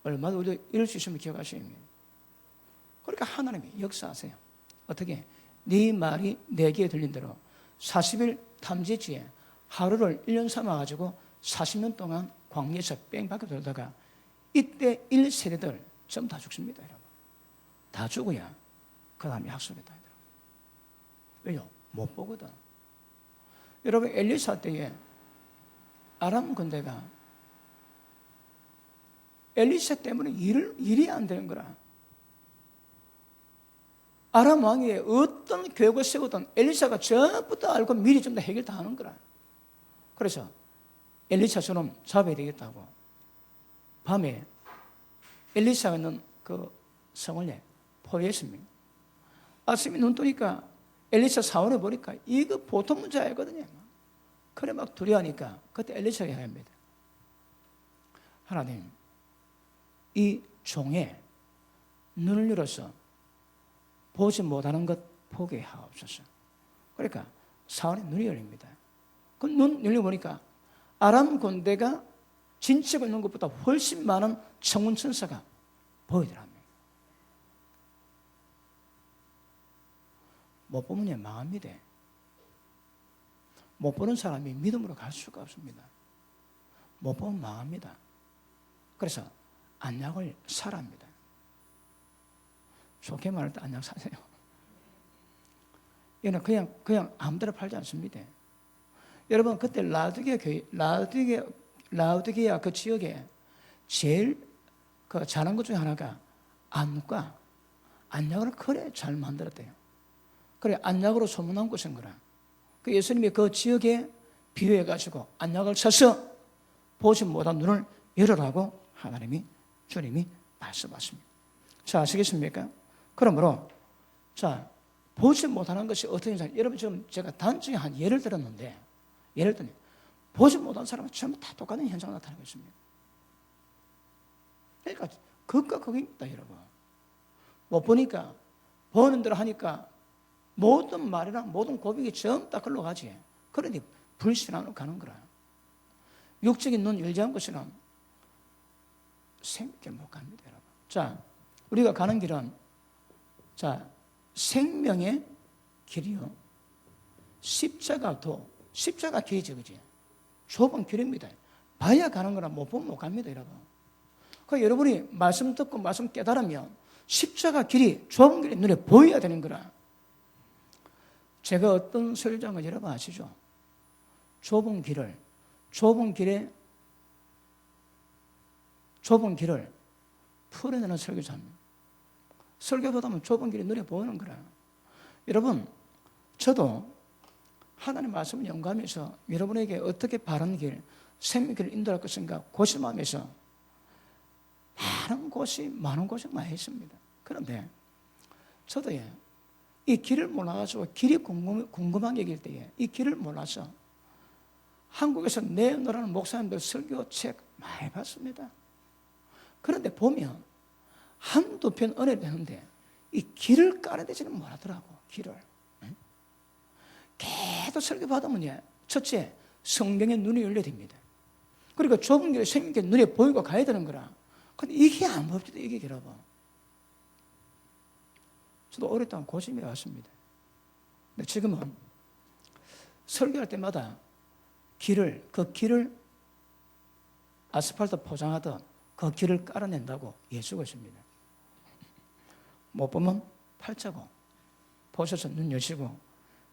얼마나 우리도 이럴 수 있으면 기억하시면. 그러니까 하나님이 역사하세요. 어떻게? 네 말이 내 귀에 들린 대로 40일 탐지지에 하루를 1년 삼아가지고 40년 동안 광야에서 뺑밖에 돌다가 이때 1세대들 전부 다 죽습니다, 여러분. 다 죽어야 그 다음에 약속했다. 왜요? 못 보거든. 여러분 엘리사 때에 아람 군대가 엘리사 때문에 일이 안 되는 거라. 아람 왕이 어떤 계획을 세우든 엘리사가 전부 다 알고 미리 좀 다 해결 다 하는 거라. 그래서 엘리사처럼 잡아야 되겠다고 밤에 엘리사가 있는 그 성을 포위했습니다. 아침에 눈 뜨니까 엘리사 사원을 보니까 이거 보통 문제 아니거든요. 그래 막 두려워하니까 그때 엘리사가 합니다. 하나님, 이 종의 눈을 열어서 보지 못하는 것 포기하옵소서. 그러니까 사원의 눈이 열립니다. 그 눈 열려보니까 아람 군대가 진치고 있는 것보다 훨씬 많은 천군 천사가 보이더랍니다. 못 보면 망합니다. 못 보는 사람이 믿음으로 갈 수가 없습니다. 못 보면 망합니다. 그래서 안약을 사랍니다. 좋게 말할 때 안약 사세요. 이거는 그냥 아무데나 팔지 않습니다. 여러분 그때 라우디게아 그 지역에 제일 그 잘한 것 중에 하나가 안과 안약을 그래 잘 만들었대요. 그래 안약으로 소문난 곳인 거라. 그 예수님이 그 지역에 비유해 가지고 안약을 쳐서 보지 못한 눈을 열으라고 하나님이 주님이 말씀하십니다. 자, 아시겠습니까? 그러므로 자 보지 못하는 것이 어떤 인상? 여러분 지금 제가 단적인 한 예를 들었는데 예를 들면 보지 못한 사람은 전부 다 똑같은 현상이 나타나고 있습니다. 그러니까 그것과 그거입니다, 여러분. 못 보니까 보는 대로 하니까 모든 말이랑 모든 고백이 전부 다 글로 가지. 그러니 불신앙으로 가는 거라. 육적인 눈 열지 않은 것이는 생명께 못 갑니다, 여러분. 자, 우리가 가는 길은 자 생명의 길이요. 십자가 길이죠, 그지? 좁은 길입니다. 봐야 가는 거라 못 보면 못 갑니다, 여러분. 그 여러분이 말씀 듣고 말씀 깨달으면 십자가 길이 좁은 길이 눈에 보여야 되는 거라. 제가 어떤 설교장을 여러분 아시죠? 좁은 길을 풀어내는 설교자입니다. 설교보다는 좁은 길이 눈에 보이는 거라. 여러분, 저도 하나님 말씀을 연구하면서 여러분에게 어떻게 바른 길, 생명길을 인도할 것인가 고심하면서 많은 곳이 많이 있습니다. 그런데 저도 이 길을 몰라가지고 길이 궁금한 얘기일 때에 이 길을 몰라서 한국에서 내놓으라는 목사님들 설교책 많이 봤습니다. 그런데 보면 한두 편 은혜를 되는데 이 길을 깔아대지는 못하더라고. 길을. 계속 설교 받으면 첫째, 성경에 눈이 열려야 됩니다. 그러니까 좁은 길에 생긴 게 눈에 보이고 가야 되는 거라. 근데 이게 안 보입니다. 이게 여러분. 저도 오랫동안 고심해 왔습니다. 근데 지금은 설교할 때마다 그 길을 아스팔트 포장하듯 그 길을 깔아낸다고 예수가 있습니다. 못 보면 팔자고, 보셔서 눈 여시고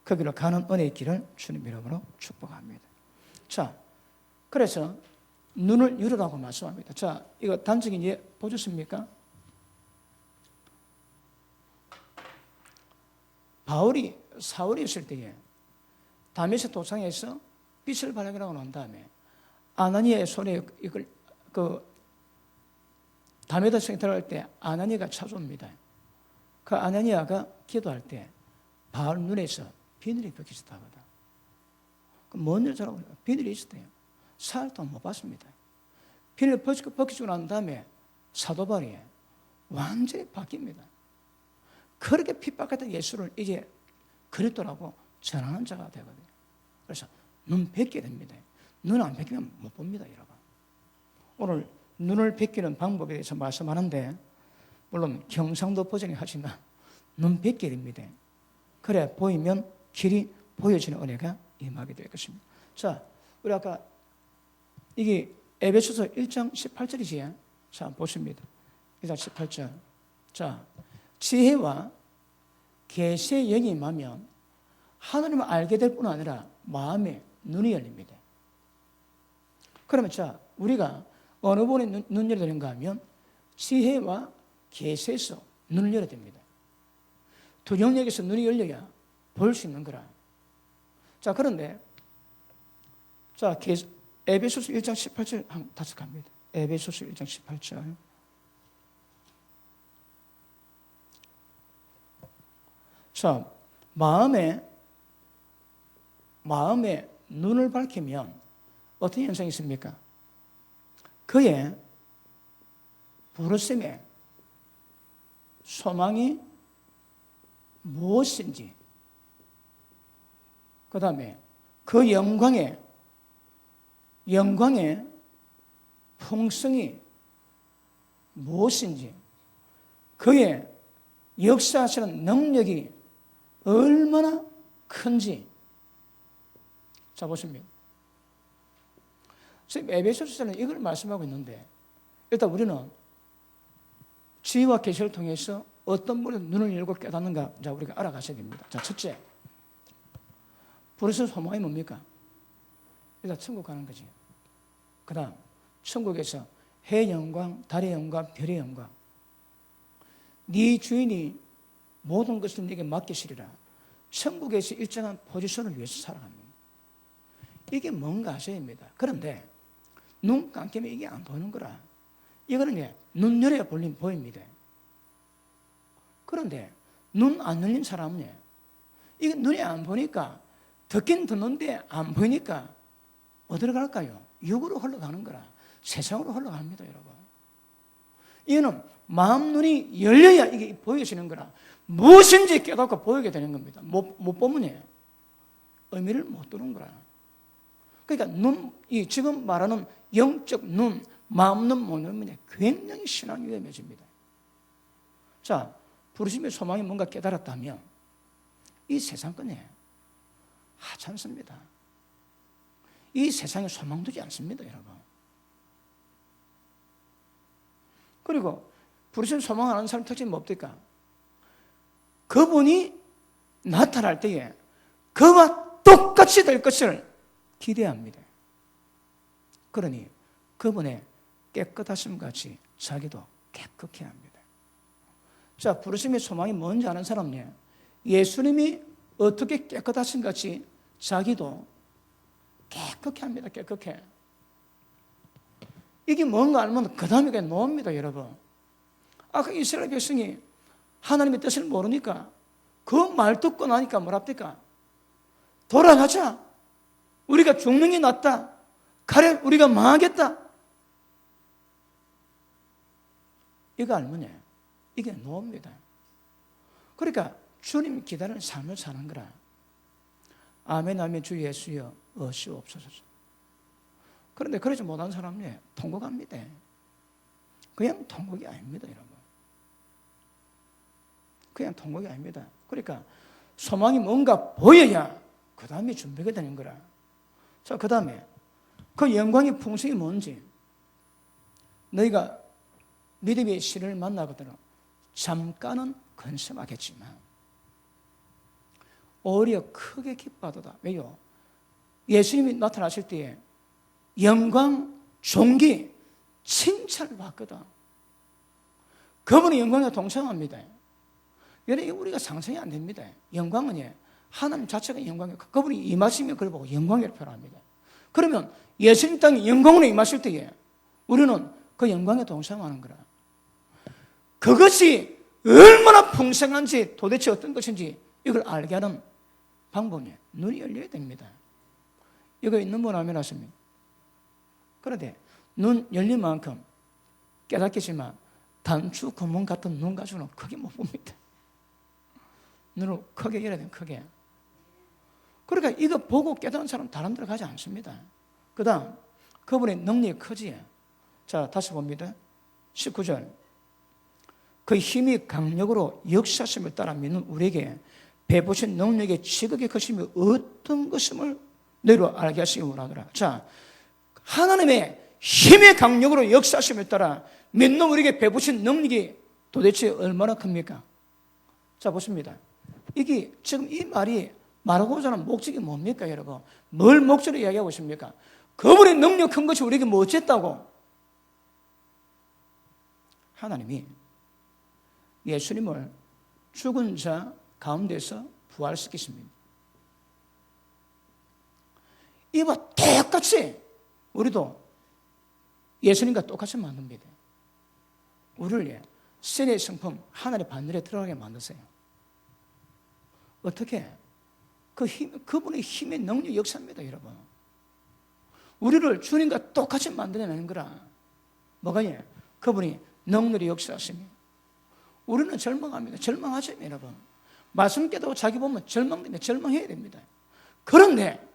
그 길로 가는 은혜의 길을 주님 이름으로 축복합니다. 자, 그래서 눈을 열으라고 말씀합니다. 자, 이거 단적인 예 보셨습니까? 사울이 있을 때에 다메섹 도상에서 빛을 발견하고 난 다음에 아나니아의 손에 이걸 다메섹 성에 들어갈 때 아나니아가 찾아옵니다. 그 아나니아가 기도할 때 바울 눈에서 비늘이 벗겨졌다거든. 뭔 일을 잘하고 비늘이 있었대요. 사흘 동안 못 봤습니다. 비늘이 벗겨지고 난 다음에 사도 바울이 완전히 바뀝니다. 그렇게 핍박했던 예수를 이제 그리스도라고 전하는 자가 되거든요. 그래서 눈 뵙게 됩니다. 눈 안 뵙기면 못 봅니다, 여러분. 오늘 눈을 뵙기는 방법에 대해서 말씀하는데 물론 경상도 버전이 하지만 눈 뵙게 됩니다. 그래 보이면 길이 보여지는 은혜가 임하게 될 것입니다. 자, 우리 아까 이게 에베소서 1장 18절이지. 자, 보십니다. 1장 18절. 자, 지혜와 계시의 영이 임하면 하나님을 알게 될 뿐 아니라 마음의 눈이 열립니다. 그러면 자, 우리가 어느 부분에 눈 열어야 되는가 하면 지혜와 계시에서 눈을 열어야 됩니다. 두 영역에서 눈이 열려야 볼 수 있는 거라. 자, 그런데 자, 에베소서 1장 18절 한 다섯 갑니다. 에베소서 1장 18절. 자, 마음에 눈을 밝히면 어떤 현상이 있습니까? 그의 부르심의 소망이 무엇인지, 그 다음에 그 영광의 풍성이 무엇인지, 그의 역사하시는 능력이 얼마나 큰지. 자, 보십니다. 지금 에베소서는 이걸 말씀하고 있는데 일단 우리는 지혜와 계시를 통해서 어떤 분의 눈을 열고 깨닫는가, 자, 우리가 알아가셔야 됩니다. 자, 첫째, 부르신 소망이 뭡니까? 일단 천국 가는 거지. 그 다음 천국에서 해의 영광, 달의 영광, 별의 영광, 네 주인이 모든 것을 네게 맡기시리라. 천국에서 일정한 포지션을 위해서 살아갑니다. 이게 뭔가 하셔야 합니다. 그런데 눈 감기면 이게 안 보이는 거라. 이거는 눈 열어야 보입니다. 그런데 눈 안 열린 사람은 이게 눈이 안 보니까 듣긴 듣는데 안 보이니까 어디로 갈까요? 육으로 흘러가는 거라. 세상으로 흘러갑니다, 여러분. 이거는 마음 눈이 열려야 이게 보여지는 거라. 무엇인지 깨닫고 보이게 되는 겁니다. 못 보면 의미를 못 두는 거라. 그러니까 지금 말하는 영적 눈, 마음 눈 못 열면 굉장히 신앙이 위험해집니다. 자, 부르심의 소망이 뭔가 깨달았다면 이 세상 끝에 하지 않습니다. 이 세상에 소망 두지 않습니다, 여러분. 그리고 부르심 소망하는 사람 특징이 뭡니까? 그분이 나타날 때에 그와 똑같이 될 것을 기대합니다. 그러니 그분의 깨끗하심 같이 자기도 깨끗해 합니다. 자, 부르심의 소망이 뭔지 아는 사람은 예수님이 어떻게 깨끗하신 같이 자기도 깨끗해 합니다. 깨끗해. 이게 뭔가 알면 그 다음에 그냥 놓습니다, 여러분. 아까 이스라엘 백성이 하나님의 뜻을 모르니까 그 말 듣고 나니까 뭐랍니까? 돌아가자. 우리가 죽는 게 낫다. 가래 우리가 망하겠다. 이거 알면 이게 놓습니다. 그러니까 주님 기다리는 삶을 사는 거라. 아멘 아멘 주 예수여 어시옵소서. 그런데 그러지 못한 사람이 통곡합니다. 그냥 통곡이 아닙니다, 여러분. 그냥 통곡이 아닙니다. 그러니까 소망이 뭔가 보여야 그 다음에 준비가 되는 거라. 자, 그 다음에 그 영광의 풍성이 뭔지, 너희가 믿음의 신을 만나거든 잠깐은 근심하겠지만 오히려 크게 기뻐하도다. 왜요? 예수님이 나타나실 때에 영광, 존귀, 칭찬을 받거든. 그분의 영광에 동참합니다. 여러분, 우리가 상상이 안 됩니다. 영광은 하나님 자체가 영광이에요. 그분이 임하시면 그걸 보고 영광이라고 표현합니다. 그러면 예수님 땅에 영광으로 임하실 때에 우리는 그 영광에 동참하는 거라. 그것이 얼마나 풍성한지, 도대체 어떤 것인지 이걸 알게 하는 방법이 눈이 열려야 됩니다. 이거 있는 분 아멘 하십니까? 그런데 눈 열린 만큼 깨닫겠지만 단추 구멍 같은 눈 가지고는 크게 못 봅니다. 눈을 크게 열어야 돼요, 크게. 그러니까 이거 보고 깨닫는 사람 다른 데로 가지 않습니다. 그 다음 그분의 능력이 크지. 자, 다시 봅니다. 19절. 그 힘이 강력으로 역사심을 따라 믿는 우리에게 베푸신 능력의 지극히 크심이 어떤 것임을 너희로 알게 하시기 원하노라. 자, 하나님의 힘의 강력으로 역사심을 따라 믿는 우리에게 베푸신 능력이 도대체 얼마나 큽니까? 자, 보십니다. 이게 지금 이 말이 말하고자 하는 목적이 뭡니까, 여러분? 뭘 목적으로 이야기하고 있습니까? 그분의 능력 큰 것이 우리에게 뭐 어쨌다고? 하나님이 예수님을 죽은 자 가운데서 부활시키십니다. 이와 똑같이 우리도 예수님과 똑같이 만듭니다. 우리를 신의 성품 하늘의 반열에 들어가게 만드세요. 어떻게? 그분의 힘의 능력 역사입니다, 여러분. 우리를 주님과 똑같이 만들어내는 거라. 뭐가 그분이 능력의 역사하십니다. 우리는 절망합니다. 절망하죠, 여러분. 말씀 깨닫고 자기 보면 절망됩니다. 절망해야 됩니다. 그런데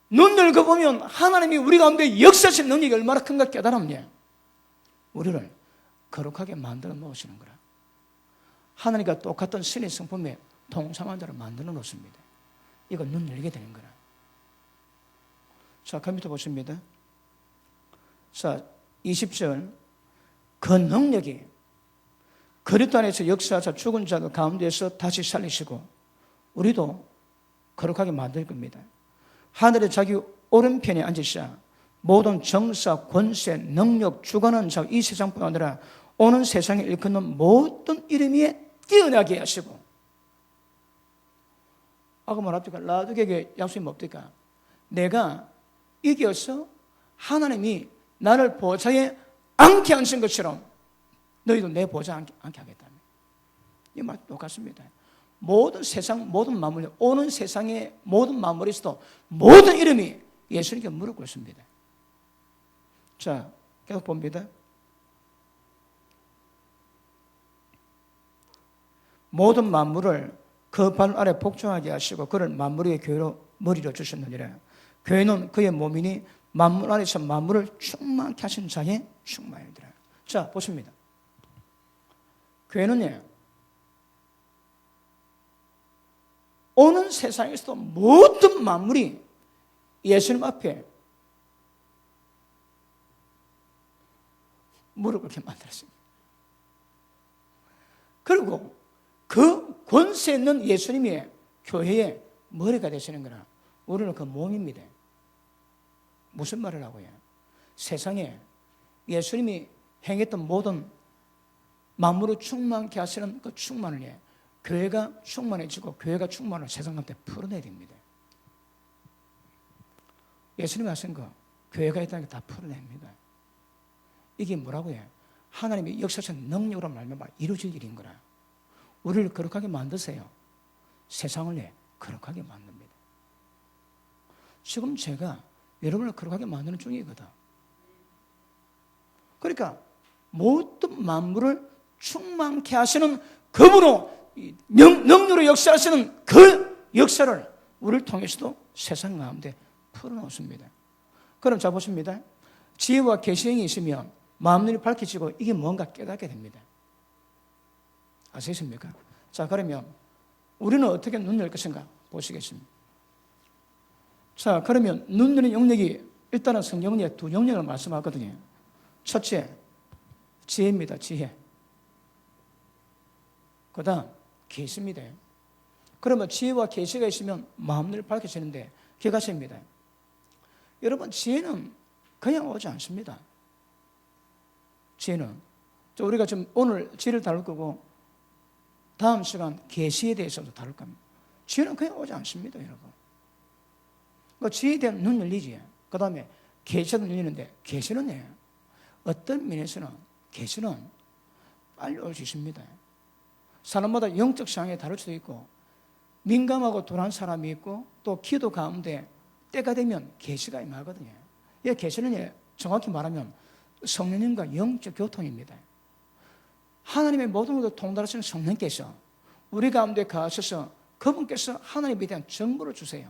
눈 열고 보면 하나님이 우리 가운데 역사하신 능력이 얼마나 큰가 깨달으면 우리를 거룩하게 만들어 놓으시는 거라. 하나님과 똑같은 신의 성품에 동참한 자를 만들어 놓습니다. 이거 눈 열게 되는 거라. 자, 컴퓨터 보십니다. 자, 20절. 그 능력이 그리스도 안에서 역사하사 죽은 자들 가운데서 다시 살리시고 우리도 거룩하게 만들 겁니다. 하늘에 자기 오른편에 앉으시자 모든 정사, 권세, 능력, 주관하는 자 이 세상뿐 아니라 오는 세상에 일컫는 모든 이름 위에 뛰어나게 하시고, 아까 말합니까? 라두에게 약속이 뭡니까? 내가 이겨서 하나님이 나를 보좌에 앉게 하신 것처럼 너희도 내 보좌에 앉게 하겠다며. 이 말 똑같습니다. 모든 세상, 모든 만물, 오는 세상의 모든 만물에서도 모든 이름이 예수님께 무릎 꿇습니다. 자, 계속 봅니다. 모든 만물을 그 발 아래 복종하게 하시고 그를 만물의 교회로 머리로 주셨느니라. 교회는 그의 몸이니 만물 안에서 만물을 충만케 하신 자의 충만이더라. 자, 보십니다. 교회는요, 오는 세상에서도 모든 만물이 예수님 앞에 무릎 꿇게 만들었습니다. 그리고 그 권세 있는 예수님이 교회의 머리가 되시는 거라. 우리는 그 몸입니다. 무슨 말을 하고요? 세상에 예수님이 행했던 모든 만물을 충만케 하시는 그 충만을 교회가 충만해지고 교회가 충만을 세상 가운데 풀어내야 됩니다. 예수님이 하신 거 교회가 있다는 게 다 풀어냅니다. 이게 뭐라고요? 하나님이 역사하신 능력으로 말미암아 이루어질 일인 거라. 우리를 거룩하게 만드세요. 세상을 거룩하게 만듭니다. 지금 제가 여러분을 거룩하게 만드는 중이거든. 그러니까 모든 만물을 충만케 하시는 그분으로 능력으로 역사하시는 그 역사를 우리를 통해서도 세상 가운데 풀어놓습니다. 그럼 자 보십니다. 지혜와 계시형이 있으면 마음눈이 밝혀지고 이게 뭔가 깨닫게 됩니다. 아시겠습니까? 자, 그러면 우리는 어떻게 눈 열 것인가 보시겠습니다. 자, 그러면 눈 여는 영역이 일단은 성경에 두 영역을 말씀하거든요. 첫째, 지혜입니다. 지혜. 그 다음 계시입니다. 그러면 지혜와 계시가 있으면 마음을 밝혀지는데 기가십니다. 여러분, 지혜는 그냥 오지 않습니다. 지혜는 우리가 지금 오늘 지혜를 다룰 거고 다음 시간 계시에 대해서도 다룰 겁니다. 지혜는 그냥 오지 않습니다, 여러분. 그 지혜에 대한 눈 열리지. 그 다음에 계시도 열리는데 계시는 어떤 면에서는 계시는 빨리 올 수 있습니다. 사람마다 영적 상황에 다를 수도 있고 민감하고 둔한 사람이 있고 또 기도 가운데 때가 되면 계시가 임하거든요. 이 계시는 정확히 말하면 성령님과 영적 교통입니다. 하나님의 모든 것을 통달하시는 성령께서 우리 가운데 가셔서 그분께서 하나님에 대한 정보를 주세요.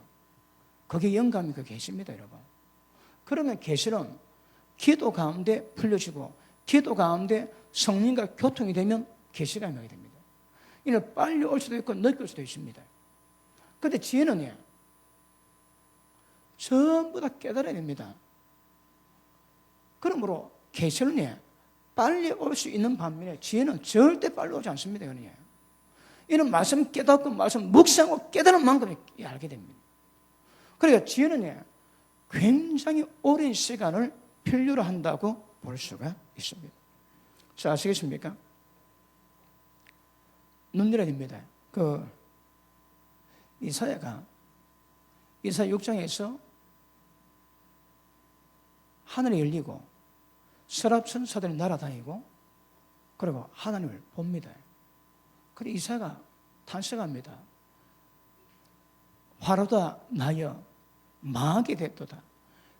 그게 영감이 그 계시입니다, 여러분. 그러면 계시는 기도 가운데 풀려지고 기도 가운데 성령과 교통이 되면 계시가 임하게 됩니다. 이는 빨리 올 수도 있고 늦게 올 수도 있습니다. 그런데 지혜는 전부 다 깨달아야 됩니다. 그러므로 계시는 빨리 올 수 있는 반면에 지혜는 절대 빨리 오지 않습니다. 이는 말씀 깨닫고 말씀 묵상하고 깨달은 만큼 알게 됩니다. 그러니까 지혜는 굉장히 오랜 시간을 필요로 한다고 볼 수가 있습니다. 자, 아시겠습니까? 눈 열어야 됩니다. 이사야 6장에서 하늘이 열리고 서랍 천사들이 날아다니고 그리고 하나님을 봅니다. 그리고 이사야가 탄식합니다. 화로다 나여 망하게 됐도다.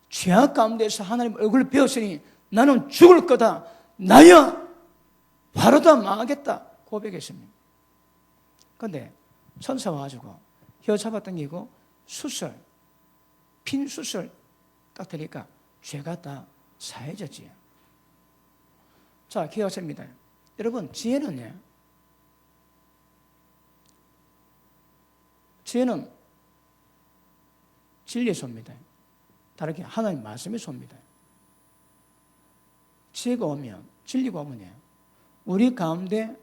죄악 가운데서 하나님 얼굴을 배웠으니 나는 죽을 거다. 나여 화로다 망하겠다 고백했습니다. 그런데 천사가 와가지고 혀 잡아당기고 핀 수술 딱 되니까 죄가 다 사해졌지요. 자, 기억하십니다. 여러분, 지혜는 진리의 소입니다. 다르게 하나님 말씀의 소입니다. 지혜가 오면, 진리가 오면 우리 가운데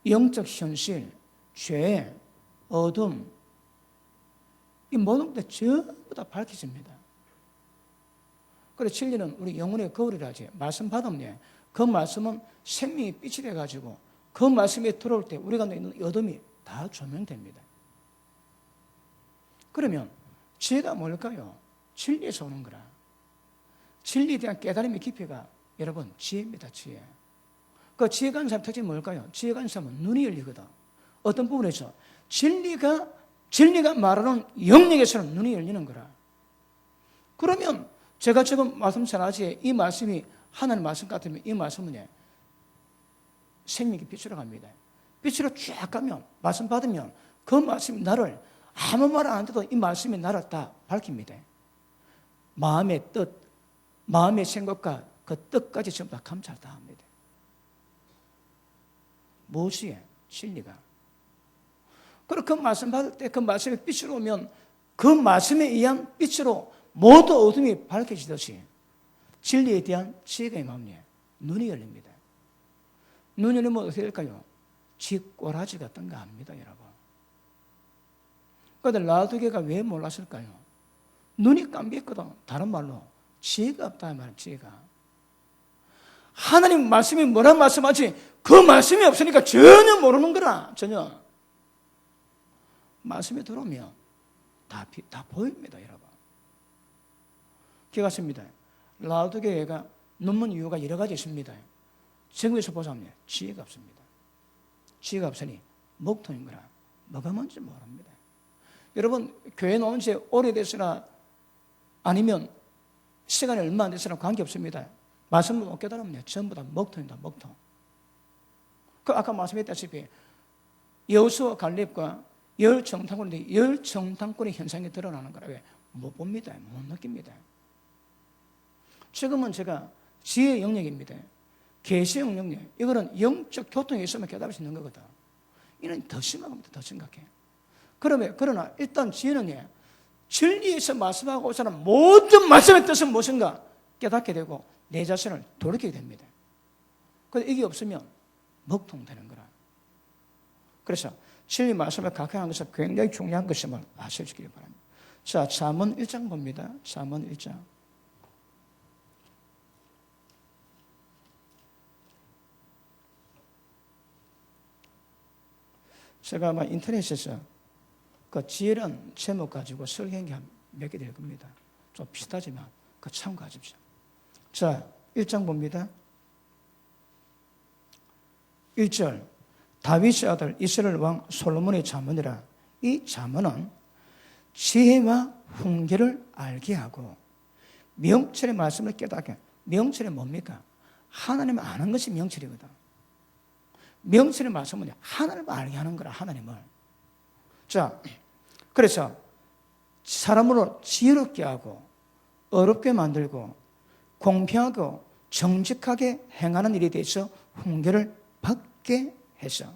영적 현실, 죄, 어둠 이 모든 것 전부 다 밝혀집니다. 그래서 진리는 우리 영혼의 거울이라 하지. 말씀 받으면 그 말씀은 생명이 빛이 돼가지고 그 말씀이 들어올 때 우리 가운데 있는 어둠이 다 조명됩니다. 그러면 지혜가 뭘까요? 진리에서 오는 거라. 진리에 대한 깨달음의 깊이가 여러분 지혜입니다. 지혜. 그 지혜가 있는 사람 특징이 뭘까요? 지혜가 있는 사람은 눈이 열리거든. 어떤 부분에서 진리가 말하는 영역에서는 눈이 열리는 거라. 그러면 제가 지금 말씀 전하지 이 말씀이 하나님 말씀 같으면 이 말씀은 생명이 빛으로 갑니다. 빛으로 쫙 가면 말씀 받으면 그 말씀이 나를 아무 말 안 해도 이 말씀이 나를 다 밝힙니다. 마음의 뜻, 마음의 생각과 그 뜻까지 전부 다 감찰 다 합니다. 무엇이에요? 진리가. 그리고 그 말씀 받을 때 그 말씀이 빛으로 오면 그 말씀에 의한 빛으로 모두 어둠이 밝혀지듯이 진리에 대한 지혜가 임하면 눈이 열립니다. 눈이 열리면 어떻게 될까요? 쥐꼬라지 같은 거 합니다, 여러분. 그런데 라두개가 왜 몰랐을까요? 눈이 감겼거든. 다른 말로 지혜가 없다 말이에요. 지혜가. 하나님 말씀이 뭐란 말씀하지 그 말씀이 없으니까 전혀 모르는 거라. 전혀. 말씀이 들어오면 다 보입니다, 여러분. 기억하십니다. 라우드교회가 넘는 이유가 여러 가지 있습니다. 지금에서 보자면 지혜가 없습니다. 지혜가 없으니 먹통인 거라. 뭐가 뭔지 모릅니다. 여러분, 교회 나온 지 오래됐으나 아니면 시간이 얼마 안 됐으나 관계없습니다. 말씀을 못 깨달으면 전부 다 먹통입니다. 먹통. 그 아까 말씀했다시피 여호수아 갈렙과 열정탐꾼인데 열정탐꾼의 현상이 드러나는 거라. 왜? 못 봅니다. 못 느낍니다. 지금은 제가 지혜 영역입니다. 계시 영역. 이거는 영적 교통이 있으면 깨달을 수 있는 거거든. 이는 더 심한 겁니다. 더 심각해. 그러나 일단 지혜는 진리에서 말씀하고 오는 모든 말씀의 뜻은 무엇인가 깨닫게 되고 내 자신을 돌이키게 됩니다. 그런데 이게 없으면 먹통되는 거라. 그래서 진리 말씀을 각하하는 것은 굉장히 중요한 것임을 아셔주시기 바랍니다. 자, 잠언 1장 봅니다. 잠언 1장. 제가 아마 인터넷에서 그 지혜란 제목 가지고 설계한 게 몇 개 될 겁니다. 좀 비슷하지만 그 참고하십시오. 자, 1장 봅니다. 1절 다윗의 아들 이스라엘 왕 솔로몬의 잠언이라. 이 잠언은 지혜와 훈계를 알게 하고 명철의 말씀을 깨닫게. 명철이 뭡니까? 하나님을 아는 것이 명철이거든. 명철의 말씀은 하나님을 알게 하는 거라. 하나님을. 자, 그래서 사람으로 지혜롭게 하고 어렵게 만들고 공평하고 정직하게 행하는 일에 대해서 훈계를 받게 해서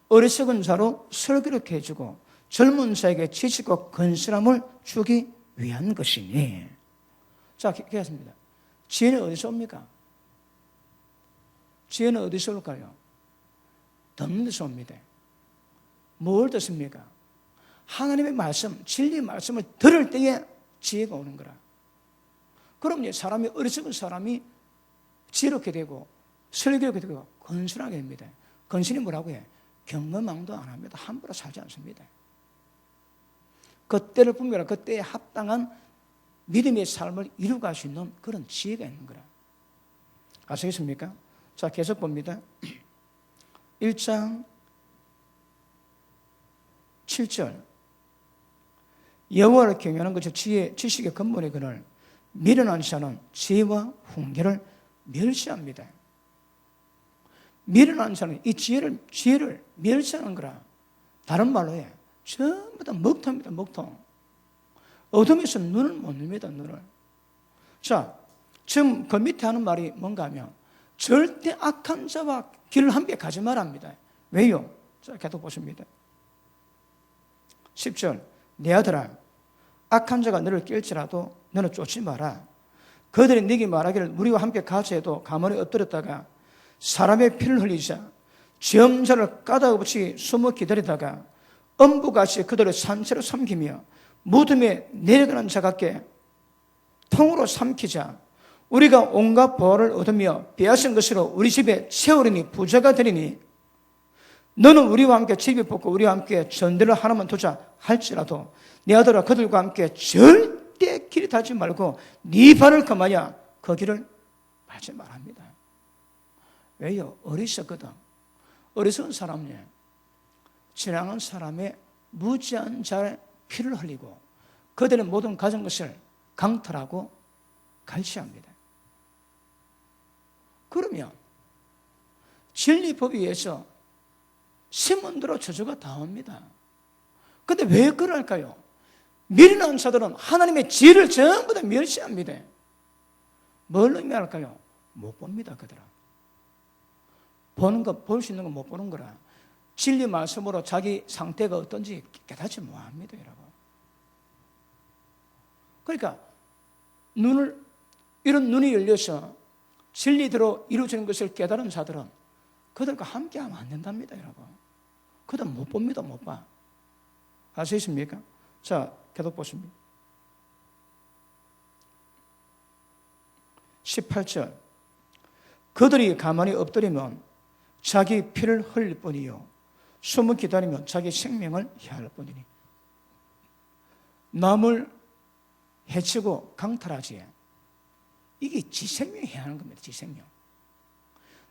어리석은 자로 슬기롭게 해주고 젊은 자에게 지식과 건실함을 주기 위한 것이니. 자, 그렇습니다. 지혜는 어디서 옵니까? 지혜는 어디서 올까요? 듣는 데서 옵니다. 뭘 듣습니까? 하나님의 말씀, 진리의 말씀을 들을 때에 지혜가 오는 거라. 그럼 이제 사람이, 어리석은 사람이 지혜롭게 되고 슬기롭게 되고 건실하게 됩니다. 건실이 뭐라고 해? 경거망도 안 합니다. 함부로 살지 않습니다. 그때를 분별하고 그때에 합당한 믿음의 삶을 이루어갈 수 있는 그런 지혜가 있는 거라. 아시겠습니까? 자, 계속 봅니다. 1장 7절 여호와를 경외하는 것이 지식의 근본의 그늘 미련한 자는 지혜와 훈계를 멸시합니다. 미련한 자는 이 지혜를 멸시하는 거라. 다른 말로 해. 전부 다 먹통입니다. 먹통. 어둠에서 눈을 못 릅니다. 눈을. 자, 지금 그 밑에 하는 말이 뭔가 하면 절대 악한 자와 길을 함께 가지 말합니다. 왜요? 자, 계속 보십니다. 10절 내 아들아 악한 자가 너를 깰지라도 너는 쫓지 마라. 그들이 네게 말하기를 우리와 함께 가자 해도 가만히 엎드렸다가 사람의 피를 흘리자 지엄자를 까다롭이 숨어 기다리다가 엄부같이 그들을 산채로 삼키며 무덤에 내려가는 자같게 통으로 삼키자 우리가 온갖 보화를 얻으며 빼앗은 것으로 우리 집에 채우리니 부자가 되리니 너는 우리와 함께 집에 뽑고 우리와 함께 전대를 하나만 두자 할지라도 내 아들아 그들과 함께 절대 길이 닿지 말고 네 발을 금하여 그 길을 밟지 말합니다. 왜요? 어리석거든. 어리석은 사람이 지나간 사람의 무지한 자의 피를 흘리고 그들의 모든 가진 것을 강탈하고 갈취합니다. 그러면 진리법에 의해서 심은대로 저주가 당합니다. 그런데 왜 그럴까요? 미련한 자들은 하나님의 지혜를 전부 다 멸시합니다. 뭘 의미할까요? 못 봅니다. 그들은 보는 거, 볼 수 있는 거 못 보는 거라. 진리 말씀으로 자기 상태가 어떤지 깨닫지 못합니다. 여러분. 그러니까 이런 눈이 열려서 진리대로 이루어지는 것을 깨달은 자들은 그들과 함께하면 안 된답니다. 여러분. 그들 못 봅니다. 못 봐. 아시겠습니까? 자, 계속 보십니다. 18절 그들이 가만히 엎드리면 자기 피를 흘릴 뿐이요 숨을 기다리면 자기 생명을 해할 뿐이니 남을 해치고 강탈하지. 이게 지 생명이 해야 하는 겁니다. 지 생명.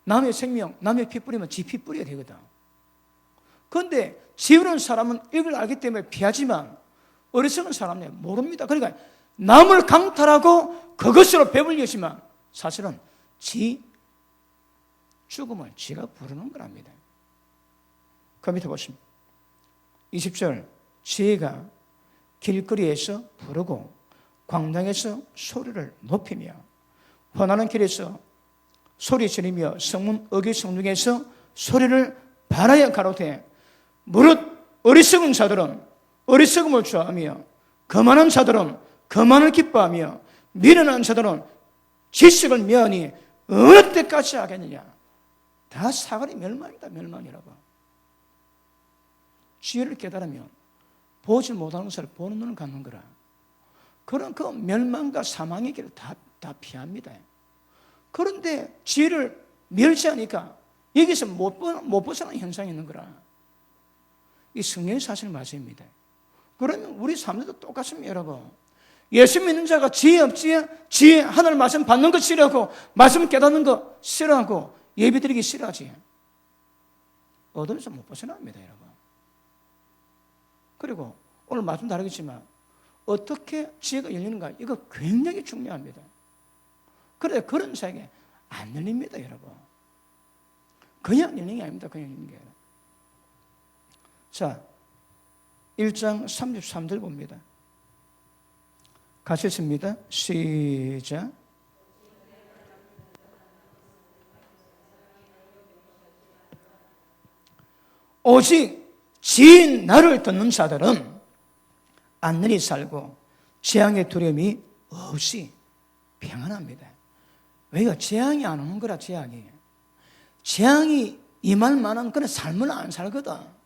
남의 생명, 남의 피 뿌리면 지 피 뿌려야 되거든. 그런데 지혜로운 사람은 이걸 알기 때문에 피하지만 어리석은 사람은 모릅니다. 그러니까 남을 강탈하고 그것으로 배불리지만 사실은 지 죽음을 지가 부르는 거랍니다. 그 밑에 보시면 20절 지혜가 길거리에서 부르고 광장에서 소리를 높이며 환난한 길에서 소리 지르며 성문 어귀 성중에서 소리를 바라야 가로되 무릇 어리석은 자들은 어리석음을 좋아하며 거만한 자들은 거만을 기뻐하며 미련한 자들은 지식을 미하니 어느 때까지 하겠느냐. 다 사거리 멸망이다. 멸망이라고. 지혜를 깨달으면 보지 못하는 것을 보는 눈을 갖는 거라. 그런 그 멸망과 사망의 길을 다 피합니다. 그런데 지혜를 멸시하니까 여기서 못 벗어나는 현상이 있는 거라. 이 성경의 사실 말씀입니다. 그러면 우리 삶도 똑같습니다, 여러분. 예수 믿는 자가 지혜 없지? 지혜, 하늘 말씀 받는 거 싫어하고, 말씀 깨닫는 거 싫어하고, 예배 드리기 싫어하지. 어둠에서 못 벗어납니다, 여러분. 그리고 오늘 말씀 다르겠지만, 어떻게 지혜가 열리는가? 이거 굉장히 중요합니다. 그런데 그런 사이에 안 열립니다, 여러분. 그냥 열리는 게 아닙니다, 그냥 열리는 게. 자, 1장 33절 봅니다. 같이 읽습니다. 시작. 오직 지혜의 나를 듣는 자들은 안전히 살고 재앙의 두려움이 없이 평안합니다. 왜요? 재앙이 안 오는 거라. 재앙이 임할 만한 그런 삶을 안 살거든.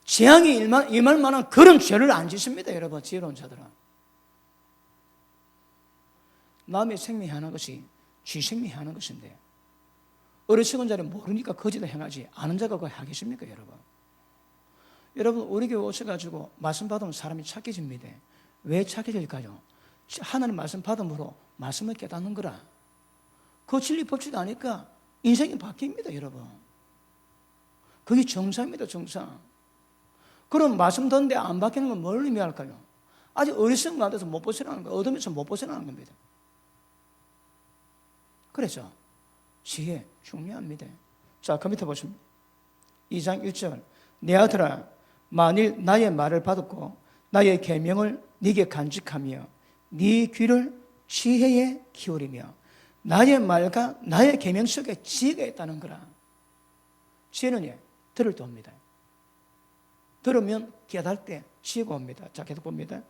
재앙이 임할 만한 그런 죄를 안 짓습니다, 여러분. 지혜로운 자들은. 남의 생명이 하는 것이 쥐 생명이 하는 것인데, 어리석은 자는 모르니까 거짓을 행하지 아는 자가 그걸 하겠습니까, 여러분? 여러분, 우리 교회 오셔가지고 말씀 받으면 사람이 착해집니다. 왜 착해질까요? 하나님 말씀 받음으로 말씀을 깨닫는 거라. 그 진리 법칙 아니까 인생이 바뀝니다, 여러분. 그게 정상입니다, 정상. 그럼 말씀 듣는데 안 바뀌는 건 뭘 의미할까요? 아직 어리석은 가운데서 못 벗어나는 거예요. 어둠에서 못 벗어나는 겁니다. 그래서 지혜 중요합니다. 자, 그 밑에 보십니다. 2장 1절. 내 아들아, 만일 나의 말을 받았고 나의 계명을 네게 간직하며 네 귀를 지혜에 기울이며, 나의 말과 나의 계명 속에 지혜가 있다는 거라. 지혜는 들을 때 옵니다. 들으면 깨달을 때 지혜가 옵니다. 자, 계속 봅니다.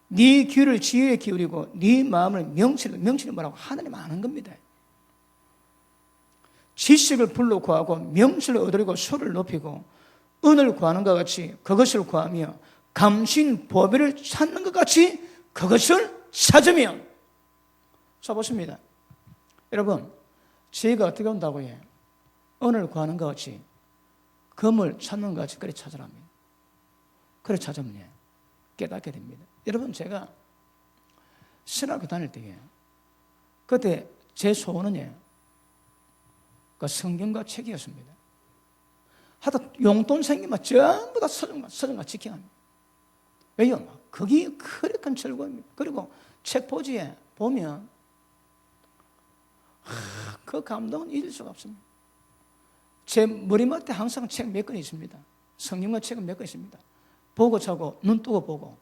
네 귀를 지혜에 기울이고 네 마음을 명철이 뭐라고? 하나님 아는 겁니다. 지식을 불러 구하고 명철을 얻으려고 소를 높이고 은을 구하는 것 같이 그것을 구하며 감신 보배를 찾는 것 같이 그것을 찾으며. 자, 보십니다. 여러분, 지혜가 어떻게 온다고 해? 은을 구하는 것 같이 금을 찾는 것 같이 그래 찾으랍니다. 그래 찾으면 깨닫게 됩니다. 여러분, 제가 신학교 다닐 때에 그때 제 소원은 그 성경과 책이었습니다. 하다 용돈 생기면 전부 다 서점과 지켜합니다. 왜요? 그게 그렇게 큰 즐거움입니다. 그리고 책 포지에 보면 그 감동은 잊을 수가 없습니다. 제 머리맡에 항상 책 몇 권 있습니다. 성경과 책은 몇 권 있습니다. 보고 자고 눈 뜨고 보고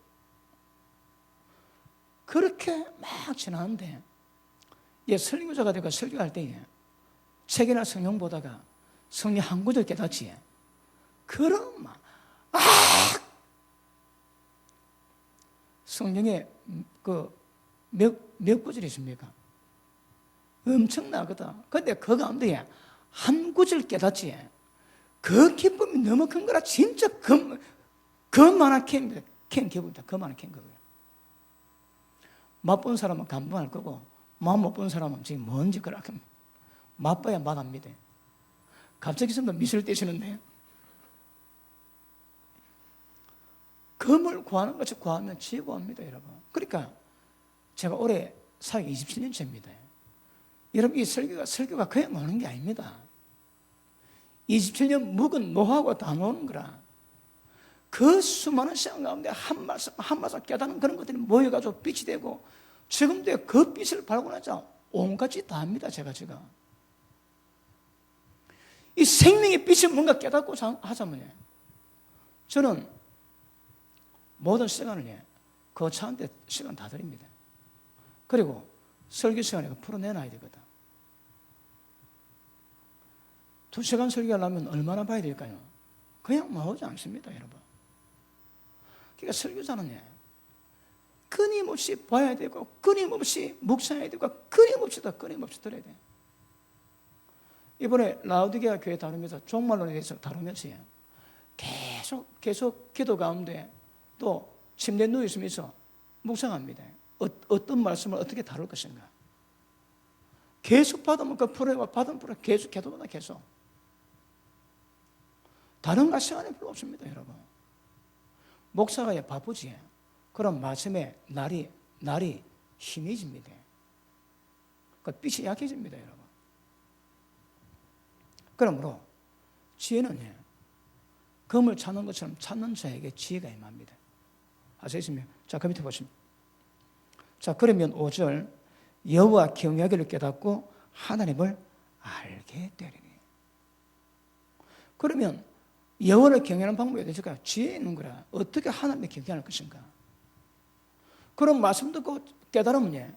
그렇게 막 지나는데, 설교자가 되고 설교할 때에 책이나 성경 보다가 성경 한 구절 깨닫지. 그럼 막 성경에 몇 구절이 있습니까? 엄청나거든. 근데 그 가운데 한 구절 깨닫지. 그 기쁨이 너무 큰 거라. 진짜 그만한 기분이다. 그만한 거고요. 맛본 사람은 감동할 거고, 맛 못 본 사람은 지금 뭔지 그럴 겁니다. 맛봐야 맛합니다. 갑자기 선생님 미술 떼시는데, 금을 구하는 것이 구하면 지혜가 옵니다, 여러분. 그러니까 제가 올해 사역 27년째입니다. 여러분, 이 설교가 그냥 나오는 게 아닙니다. 27년 묵은 노하우가 다 나오는 거라. 그 수많은 시간 가운데 한 말씀 깨닫는 그런 것들이 모여가지고 빛이 되고, 지금도 그 빛을 발견하자 온갖 짓 다 합니다, 제가. 이 생명의 빛을 뭔가 깨닫고 하자면요, 저는 모든 시간을 거차한테 시간 다 드립니다. 그리고 설교 시간에 풀어내놔야 되거든. 2시간 설교하려면 얼마나 봐야 될까요? 그냥 나오지 않습니다, 여러분. 그러니까 설교자는 끊임없이 봐야 되고, 끊임없이 묵상해야 되고, 끊임없이 들어야 돼. 이번에 라우디게아 교회 다루면서 종말론에 대해서 다루면서 계속 기도 가운데 또 침대에 누워 있으면서 묵상합니다. 어떤 말씀을 어떻게 다룰 것인가. 계속 받으면 그 풀어와 받으면 풀어 계속 기도보다 계속. 다른 것 시간이 별로 없습니다, 여러분. 목사가 바쁘지. 그럼 말씀에 날이 힘해집니다. 그 빛이 약해집니다, 여러분. 그러므로 지혜는 검을 찾는 것처럼 찾는 자에게 지혜가 임합니다. 아시겠습니까? 자, 그 밑에 보시면. 자, 그러면 5절 여호와 경외하기를 깨닫고 하나님을 알게 되리니. 그러면 여호와를 경외하는 방법이 어디일까요? 지혜 있는 거라. 어떻게 하나님을 경외할 것인가? 그런 말씀 듣고 깨달으면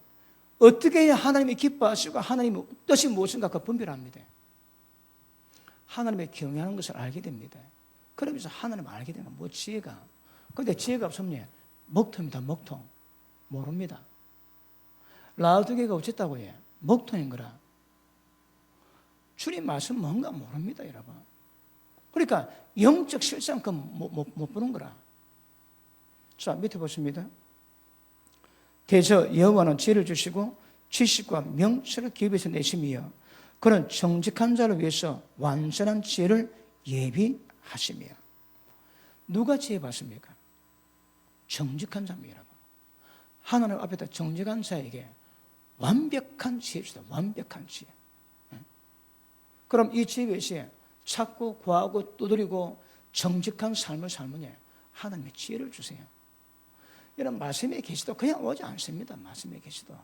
어떻게 해야 하나님이 기뻐하시고 하나님의 뜻이 무엇인가 그 분별합니다. 하나님의 경외하는 것을 알게 됩니다. 그러면서 하나님을 알게 되는 뭐 지혜가. 그런데 지혜가 없으면 먹통입니다. 먹통. 모릅니다. 라우디게아가 어쨌다고 해? 먹통인 거라. 주님 말씀 뭔가 모릅니다, 여러분. 그러니까 영적 실상 그 못 보는 거라. 자, 밑에 보십니다. 대저 여호와는 지혜를 주시고 지식과 명철을 기업에서 내심이여 그는 정직한 자를 위해서 완전한 지혜를 예비하시며. 누가 지혜 받습니까? 정직한 자입니다. 하나님 앞에다 정직한 자에게 완벽한 지혜 주다. 완벽한 지혜. 그럼 이 지혜 외에 찾고 구하고 두드리고 정직한 삶을 살면 하나님의 지혜를 주세요. 이런 말씀에 계시도 그냥 오지 않습니다. 말씀에 계시도.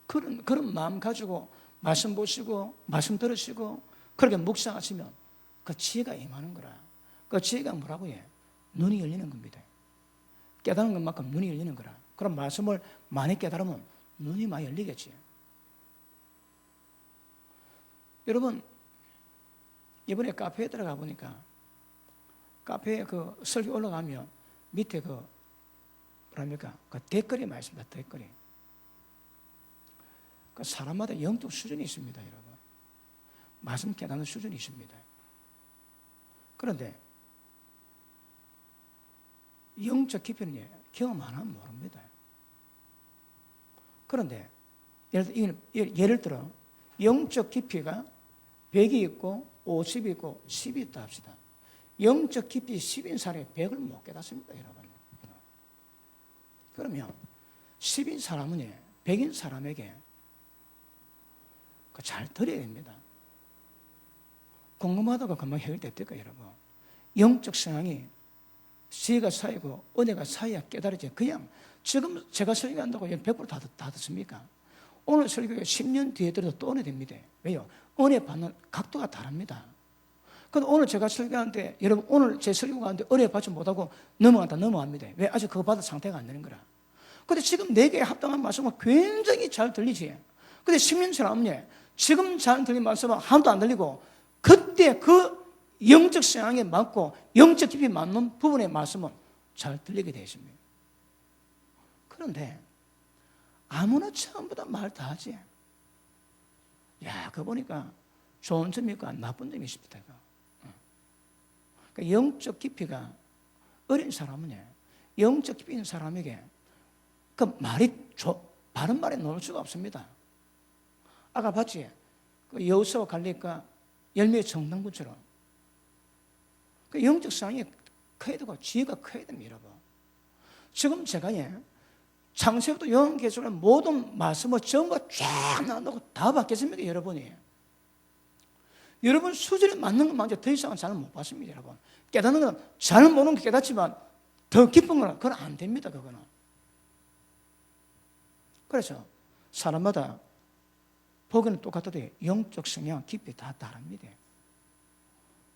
그런 마음 가지고 말씀 보시고 말씀 들으시고 그렇게 묵상하시면 그 지혜가 임하는 거라. 그 지혜가 뭐라고 해? 눈이 열리는 겁니다. 깨달은 것만큼 눈이 열리는 거라. 그럼 말씀을 많이 깨달으면 눈이 많이 열리겠지. 여러분, 이번에 카페에 들어가 보니까 카페에 그 설교 올라가면 밑에 그 뭐랍니까? 그 댓글이 많이 있습니다. 댓글이. 그 사람마다 영적 수준이 있습니다, 여러분. 말씀 깨닫는 수준이 있습니다. 그런데 영적 깊이는 경험 안 하면 모릅니다. 그런데 예를 들어 영적 깊이가 100이 있고 50이 있고 10이 있다 합시다. 영적 깊이 10인 사람이 100을 못 깨닫습니다, 여러분. 그러면 10인 사람은 100인 사람에게 잘 들어야 됩니다. 궁금하다고 금방 해결될까, 여러분? 영적 성향이 지혜가 쌓이고 은혜가 쌓여야 깨달아지. 그냥 지금 제가 설교한다고 100% 다 듣습니까? 오늘 설교가 10년 뒤에 들어도 또 은혜 됩니다. 왜요? 은혜 받는 각도가 다릅니다. 그런데 오늘 제가 설교하는데 여러분 오늘 제 설교가 하는데 은혜 받지 못하고 넘어갑니다. 왜? 아직 그거 받을 상태가 안 되는 거라. 그런데 지금 내게 합당한 말씀은 굉장히 잘 들리지. 그런데 10년 지나면 지금 잘 들린 말씀은 하나도 안 들리고 그때 그 영적 성향에 맞고 영적 깊이 맞는 부분의 말씀은 잘 들리게 되어 있습니다. 그런데 아무나 처음부터 말 다 하지. 야, 그거 보니까 좋은 점이 있고 나쁜 점이 있습니다. 그러니까 영적 깊이가 어린 사람은 영적 깊이 있는 사람에게 그 말이 바른 말에 놓을 수가 없습니다. 아까 봤지? 그 여호수아와 갈렙과 열매의 정당군처럼 그 영적 상황이 커야 되고 지혜가 커야 됩니다, 여러분. 지금 제가 창세부터 요한계시록의 모든 말씀을 전부 쫙 나온다고 다 받겠습니까, 여러분이? 여러분 수준에 맞는 것만 더 이상은 잘 못 받습니다, 여러분. 깨닫는 건 잘 모르는 게 깨닫지만 더 깊은 건 그건 안 됩니다, 그거는. 그래서 사람마다 보기는 똑같아도 영적 성향 깊이 다 다릅니다.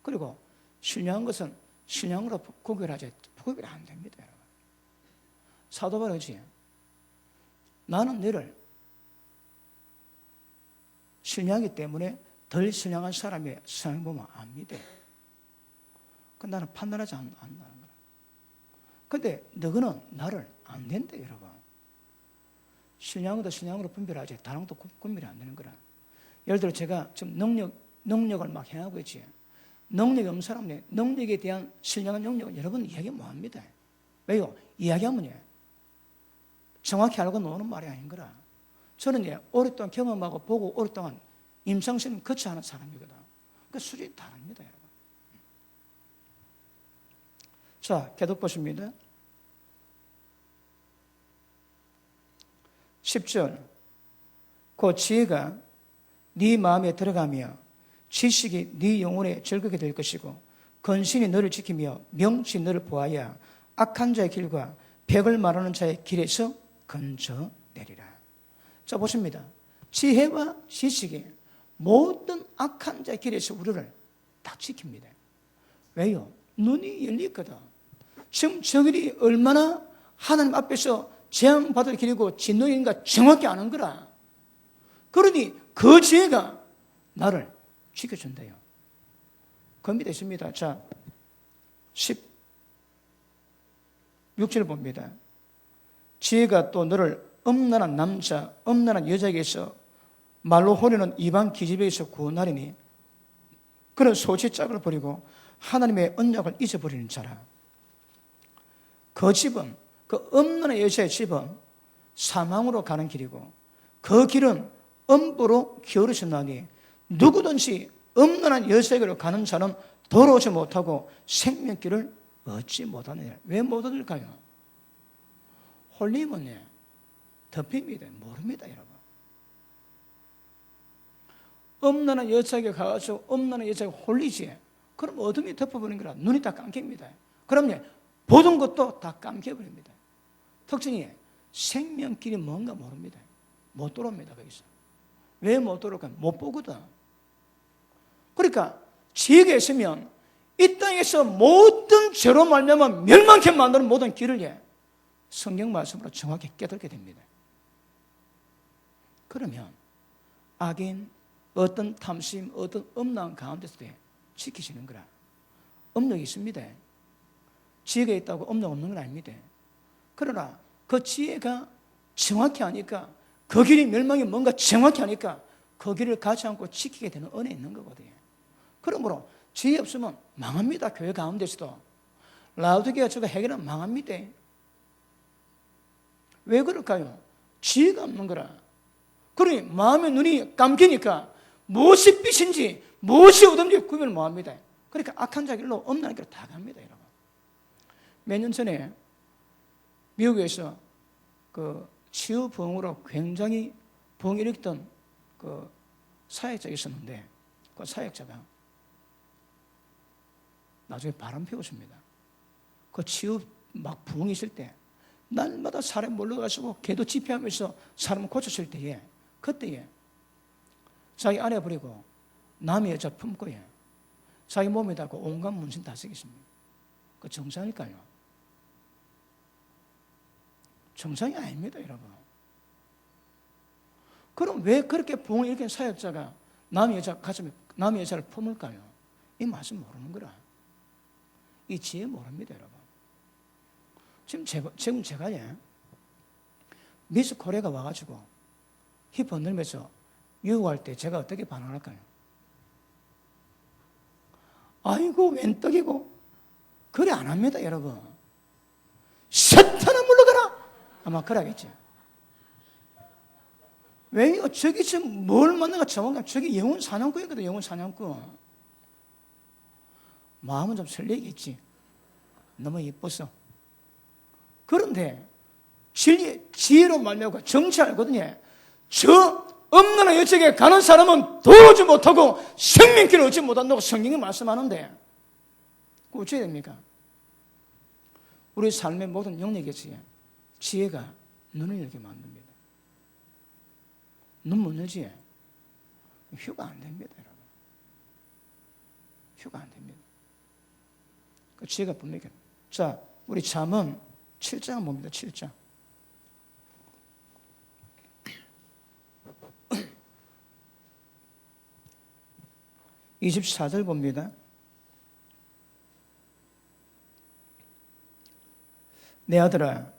그리고 중요한 것은 신앙으로 구별하지 구별이 안 됩니다, 여러분. 사도 바울이 나는 너를 신뢰하기 때문에 덜 신뢰한 사람의 성향 보면 압니다. 그 나는 판단하지 않는다는 거야. 근데 너는 나를 안 된다, 여러분. 신앙도 신앙으로 분별하지 다른 것도 구별이 안 되는 거라. 예를 들어 제가 지금 능력을 막 행하고 있지. 능력이 없는 사람은 능력에 대한 신령한 능력은 여러분 이야기 못 합니다. 왜요? 이야기하면 정확히 알고 노는 말이 아닌 거라. 저는 오랫동안 경험하고 보고 오랫동안 임상시험 거쳐하는 사람이거든. 그 수준이 다릅니다, 여러분. 자, 계속 보십니다. 10절. 그 지혜가 네 마음에 들어가며 지식이 네 영혼에 즐겁게 될 것이고 근신이 너를 지키며 명치 너를 보아야 악한 자의 길과 벽을 말하는 자의 길에서 건져내리라. 자, 보십니다. 지혜와 지식이 모든 악한 자의 길에서 우리를 딱 지킵니다. 왜요? 눈이 열리거든. 지금 저들이 얼마나 하나님 앞에서 재앙받을 길이고 진노인가 정확히 아는 거라. 그러니 그 지혜가 나를 지켜준대요. 겁니다 있습니다. 자, 16절 봅니다. 지혜가 또 너를 엄란한 남자, 엄란한 여자에게서 말로 호려는 이방 기집애에서 구원하리니 그런 소치 짝을 버리고 하나님의 언약을 잊어버리는 자라. 그 집은, 그 엄란한 여자의 집은 사망으로 가는 길이고 그 길은 엄부로 기울어졌나니 누구든지 엄란한 여자에게로 가는 자는 돌아오지 못하고 생명길을 얻지 못하느냐. 왜 못 얻을까요? 홀림은 덮입니다. 모릅니다, 여러분. 엄란한 여자에게 가가지고 엄란한 여자가 홀리지. 그럼 어둠이 덮어버린 거라 눈이 다 감깁니다. 그럼 보던 것도 다 감겨버립니다. 특징이 생명길이 뭔가 모릅니다. 못 돌아옵니다, 거기서. 왜 못 돌아올까? 못 보거든. 그러니까 지혜가 있으면 이 땅에서 모든 죄로 말미암아 멸망케 만드는 모든 길을 성경 말씀으로 정확히 깨닫게 됩니다. 그러면 악인, 어떤 탐심, 어떤 음란 가운데서도 지키시는 거라. 업력이 있습니다. 지혜가 있다고 업력 없는 건 아닙니다. 그러나 그 지혜가 정확히 하니까 그 길이 멸망이 뭔가 정확히 하니까 그 길을 가지 않고 지키게 되는 은혜 있는 거거든요. 그러므로 지혜 없으면 망합니다. 교회 가운데서도. 라우디게아 저가 해결하면 망합니다. 왜 그럴까요? 지혜가 없는 거라. 그러니 마음의 눈이 감기니까 무엇이 빛인지 무엇이 어둠인지 구별을 못합니다. 그러니까 악한 자길로 엄란한 길로 다 갑니다, 여러분. 몇 년 전에 미국에서 그 치유부흥으로 굉장히 부흥을 일으켰던 그 사역자가 있었는데 그 사역자가 나중에 바람 피웠습니다. 그 치유 막 부흥이 있을 때 날마다 사람 몰려가지고 걔도 집회하면서 사람 고쳤을 때에 그때에 자기 아내 버리고 남의 여자 품고 자기 몸에다 그 온갖 문신 다 새겼습니다. 그 정상일까요? 정상이 아닙니다, 여러분. 그럼 왜 그렇게 부흥을 일으킨 사역자가 남의 여자 가슴에 남의 여자를 품을까요? 이 말씀 모르는 거라. 이 지혜 모릅니다, 여러분. 지금 제가 미스 코리아가 와가지고 힙 흔들면서 유혹할 때 제가 어떻게 반응할까요? 아이고 웬 떡이고 그래 안 합니다, 여러분. 사탄아 물러가라 아마 그러겠죠. 왜요? 저기 지금 뭘 만나가 정확한 저기 영혼 사냥꾼이거든. 영혼 사냥꾼. 마음은 좀 설레겠지. 너무 예뻐서. 그런데 지혜로 말미암아 정치 알거든요. 저 없는 여쪽에 가는 사람은 도우지 못하고 생명길을 얻지 못한다고 성경이 말씀하는데 그거 어찌해야 됩니까? 우리 삶의 모든 영역에서 지혜가 눈을 열게 만듭니다. 눈 못 열지? 휴가 안 됩니다, 여러분. 휴가 안 됩니다. 그 지혜가 분명히. 자, 우리 잠언 7장 봅니다. 7장. 24절 봅니다. 내 아들아,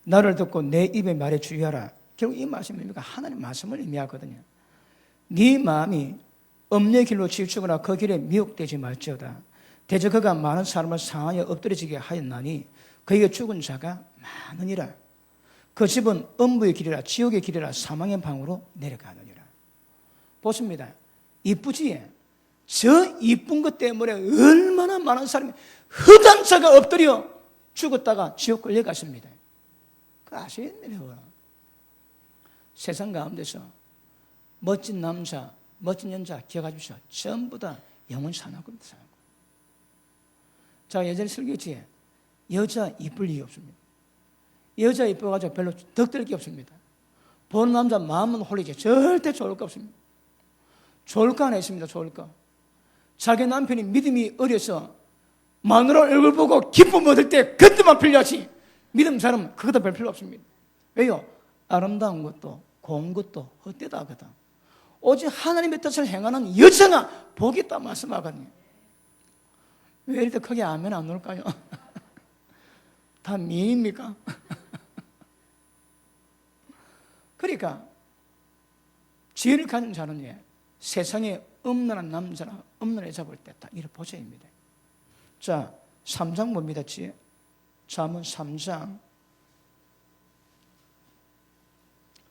나를 듣고 내 입의 말에 주의하라. 결국 이 말씀이 뭡니까? 하나님 말씀을 의미하거든요. 네 마음이 엄녀의 길로 치우치거나 그 길에 미혹되지 말지어다. 대저 그가 많은 사람을 상하여 엎드려지게 하였나니 그에게 죽은 자가 많으니라. 그 집은 음부의 길이라 지옥의 길이라 사망의 방으로 내려가느니라. 보십니다. 이쁘지? 저 이쁜 것 때문에 얼마나 많은 사람이 흑암 자가 엎드려 죽었다가 지옥 끌려갔습니다. 그거 아시겠네요. 세상 가운데서 멋진 남자, 멋진 여자 기억하십시오. 전부 다 영원 산악입니다. 자, 예전에 설교지에 여자 이쁠 이유 없습니다. 여자 이뻐가지고 별로 덕될 게 없습니다. 보는 남자 마음은 홀리지 절대 좋을 거 없습니다. 좋을 거 하나 있습니다. 좋을 거. 자기 남편이 믿음이 어려서 마누라 얼굴 보고 기쁨 얻을 때 그때만 필요하지 믿음 사람은 그것도 별 필요 없습니다. 왜요? 아름다운 것도 고운 것도 헛되다 하거든. 오직 하나님의 뜻을 행하는 여자가 복이 있다 말씀하거든요. 왜 이렇게 크게 아멘 안 올까요? 다 미인입니까? 그러니까 지혜를 가진 자는 세상에 없는 남자나 없는 여자 볼 때 다 이를 보셔입니다. 자, 3장 봅니다. 지혜. 잠언 3장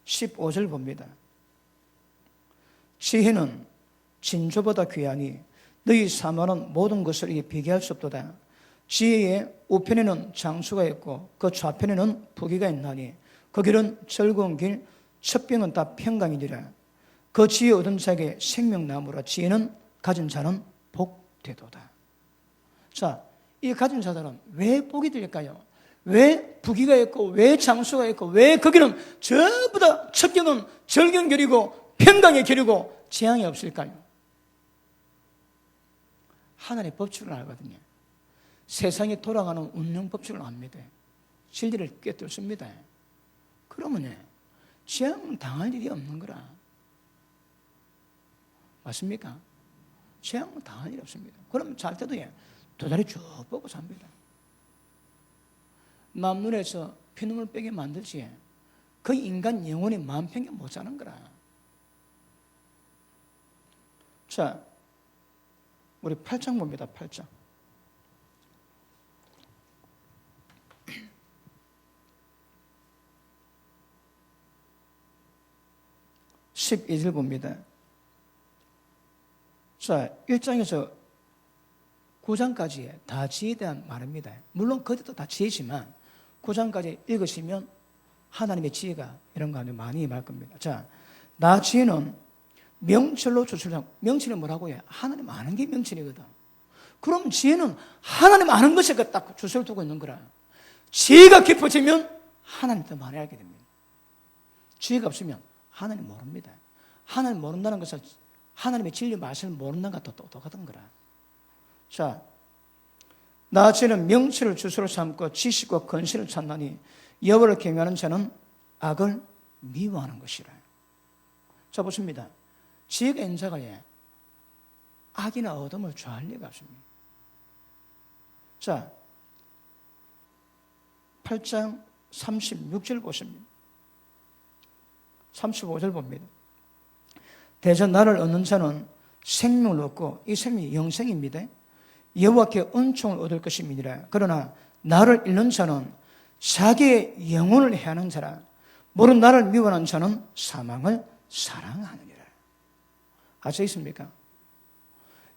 15절 봅니다. 지혜는 진주보다 귀하니 너희 사모하는 모든 것을 이게 비교할 수 없도다. 지혜의 우편에는 장수가 있고 그 좌편에는 부귀가 있나니 그 길은 즐거운 길, 첩병은 다 평강이니라. 그 지혜 얻은 자에게 생명나무라. 지혜는 가진 자는 복되도다. 자, 이 가진 자들은 왜 복이 될까요? 왜 부귀가 있고 왜 장수가 있고 왜 거기는 전부 다 첩경은 절경결이고 평강의 길이고 재앙이 없을까요? 하나님의 법칙을 알거든요. 세상이 돌아가는 운영 법칙을 압니다. 진리를 꿰뚫습니다. 그러면 재앙은 당할 일이 없는 거라. 맞습니까? 재앙은 당할 일이 없습니다. 그럼 잘 때도 두 다리 쭉 뻗고 삽니다. 남 눈에서 피눈물 빼게 만들지 그 인간 영혼이 마음 편견 못 사는 거라. 자, 우리 8장 봅니다. 8장. 12절 봅니다. 자, 1장에서 9장까지 다 지혜에 대한 말입니다. 물론 그것도 다 지혜지만 9장까지 읽으시면 하나님의 지혜가 이런 거 많이 임할 겁니다. 자, 나 지혜는 명철로 주술하고, 명철이 뭐라고 해? 하나님 아는 게 명철이거든. 그럼 지혜는 하나님 아는 것에 딱 주소를 두고 있는 거라. 지혜가 깊어지면 하나님 더 많이 알게 됩니다. 지혜가 없으면 하나님 모릅니다. 하나님 모른다는 것은 하나님의 진리 말씀을 모른다는 것과 똑똑하던 거라. 자, 나 지혜는 명철을 주소로 삼고 지식과 건실을 찾나니 여호와를 경외하는 자는 악을 미워하는 것이라. 자, 보십니다. 지혜가 있는 자가 악이나 어둠을 좋아할 리가 없습니다. 자, 8장 36절 보십니다. 35절 봅니다. 대저 나를 얻는 자는 생명을 얻고 이 생명이 영생입니다. 여호와께 은총을 얻을 것입니다. 그러나 나를 잃는 자는 자기의 영혼을 해하는 자라. 모른 나를 미워하는 자는 사망을 사랑하느니라. 아시겠습니까?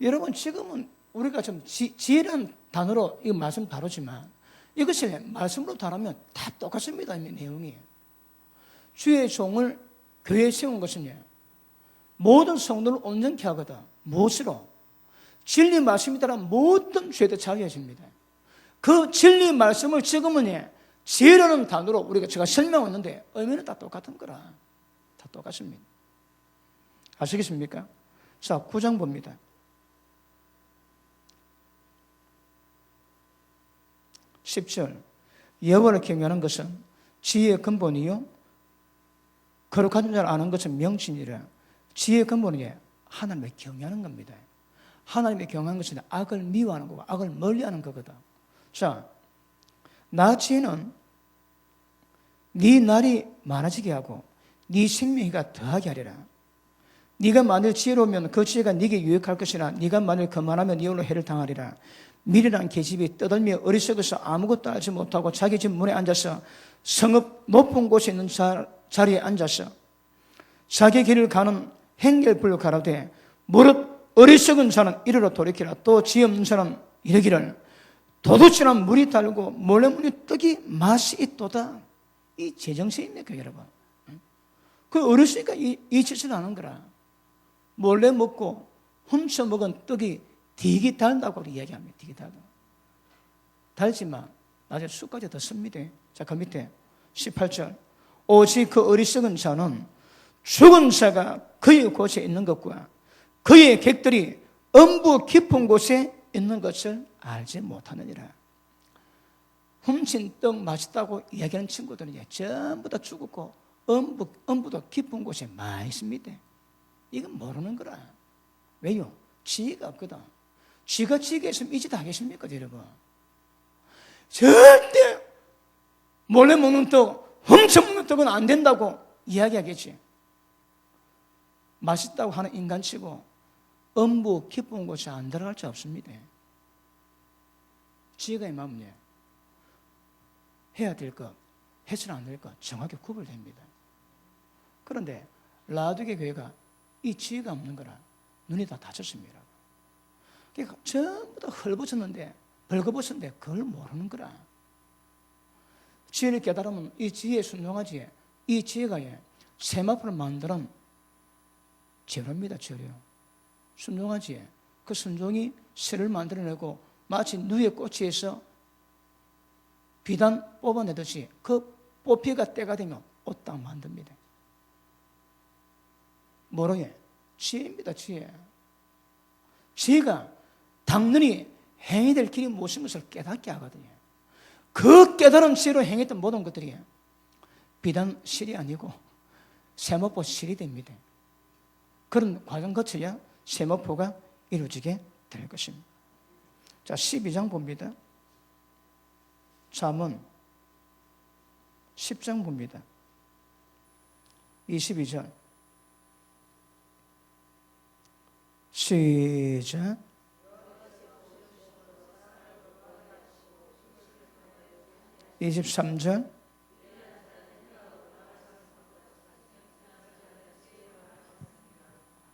여러분, 지금은 우리가 좀 지혜라는 단어로 이 말씀 다루지만 이것을 말씀으로 다루면 다 똑같습니다. 이 내용이. 주의 종을 교회에 세운 것은 모든 성도를 온전케 하거든. 무엇으로? 진리 말씀에 따라 모든 죄도 자유해집니다. 그 진리 말씀을 지금은 지혜라는 단어로 제가 설명했는데 의미는 다 똑같은 거라. 다 똑같습니다. 아시겠습니까? 자, 9장 봅니다. 10절 여호와를 경외하는 것은 지혜의 근본이요 거룩한 자를 아는 것은 명칭이라. 지혜의 근본은 하나님을 경외하는 겁니다. 하나님을 경외하는 것은 악을 미워하는 거고 악을 멀리하는 거거든. 자, 나 지혜는 네 날이 많아지게 하고 네 생명이가 더하게 하리라. 네가 만일 지혜로우면 그 지혜가 네게 유익할 것이나 네가 만일 거만하면 이홀로 해를 당하리라. 미련한 계집이 떠들며 어리석어서 아무것도 알지 못하고 자기 집 문에 앉아서 성읍 높은 곳에 있는 자리에 앉아서 자기 길을 가는 행렬불로 가라되 무릇 어리석은 자는 이르러 돌이키라. 또 지혜 없는 자는 이르기를 도둑질한 물이 달고 몰래 물이 떡이 맛이 있도다. 이 제정신입니까 여러분? 그 어렸으니까 이 짓을 하는 거라. 몰래 먹고 훔쳐 먹은 떡이 되게 달다고 이야기합니다. 되게 달다. 달지만 나중에 쑥까지 더 씁니다. 자, 그 밑에 18절 오직 그 어리석은 자는 죽은 자가 그의 곳에 있는 것과 그의 객들이 엄부 깊은 곳에 있는 것을 알지 못하느니라. 훔친 떡 맛있다고 이야기하는 친구들은 전부 다 죽었고 엄부도 깊은 곳에 많이 있습니다. 이건 모르는 거라. 왜요? 지혜가 없거든. 쥐가 지혜가 있으면 이 짓 하겠습니까 여러분? 절대 몰래 먹는 떡, 훔쳐 먹는 떡은 안 된다고 이야기하겠지. 맛있다고 하는 인간치고 엄부 깊은 곳에 안 들어갈 수 없습니다. 지혜가 임하면 해야 될 것, 해서는 안 될 것 정확히 구별됩니다. 그런데 라우디게 교회가 이 지혜가 없는 거라 눈이 다 닫혔습니다. 그러니까 전부 다 헐벗었는데 벌거벗었는데 그걸 모르는 거라. 지혜를 깨달으면 이 지혜에 순종하지. 이 지혜가 세마포를 만드는 재료입니다. 재료. 순종하지. 그 순종이 새를 만들어내고 마치 누에 꽂히에서 비단 뽑아내듯이 그 뽑히가 때가 되면 옷 딱 만듭니다. 뭐로 지혜입니다. 지혜. 지혜가 당연히 행해야 될 길이 무엇인 것을 깨닫게 하거든요. 그 깨달은 지혜로 행했던 모든 것들이 비단 실이 아니고 세모포 실이 됩니다. 그런 과정 거쳐야 세모포가 이루어지게 될 것입니다. 자, 12장 봅니다. 잠언 10장 봅니다. 22절 시작. (23절)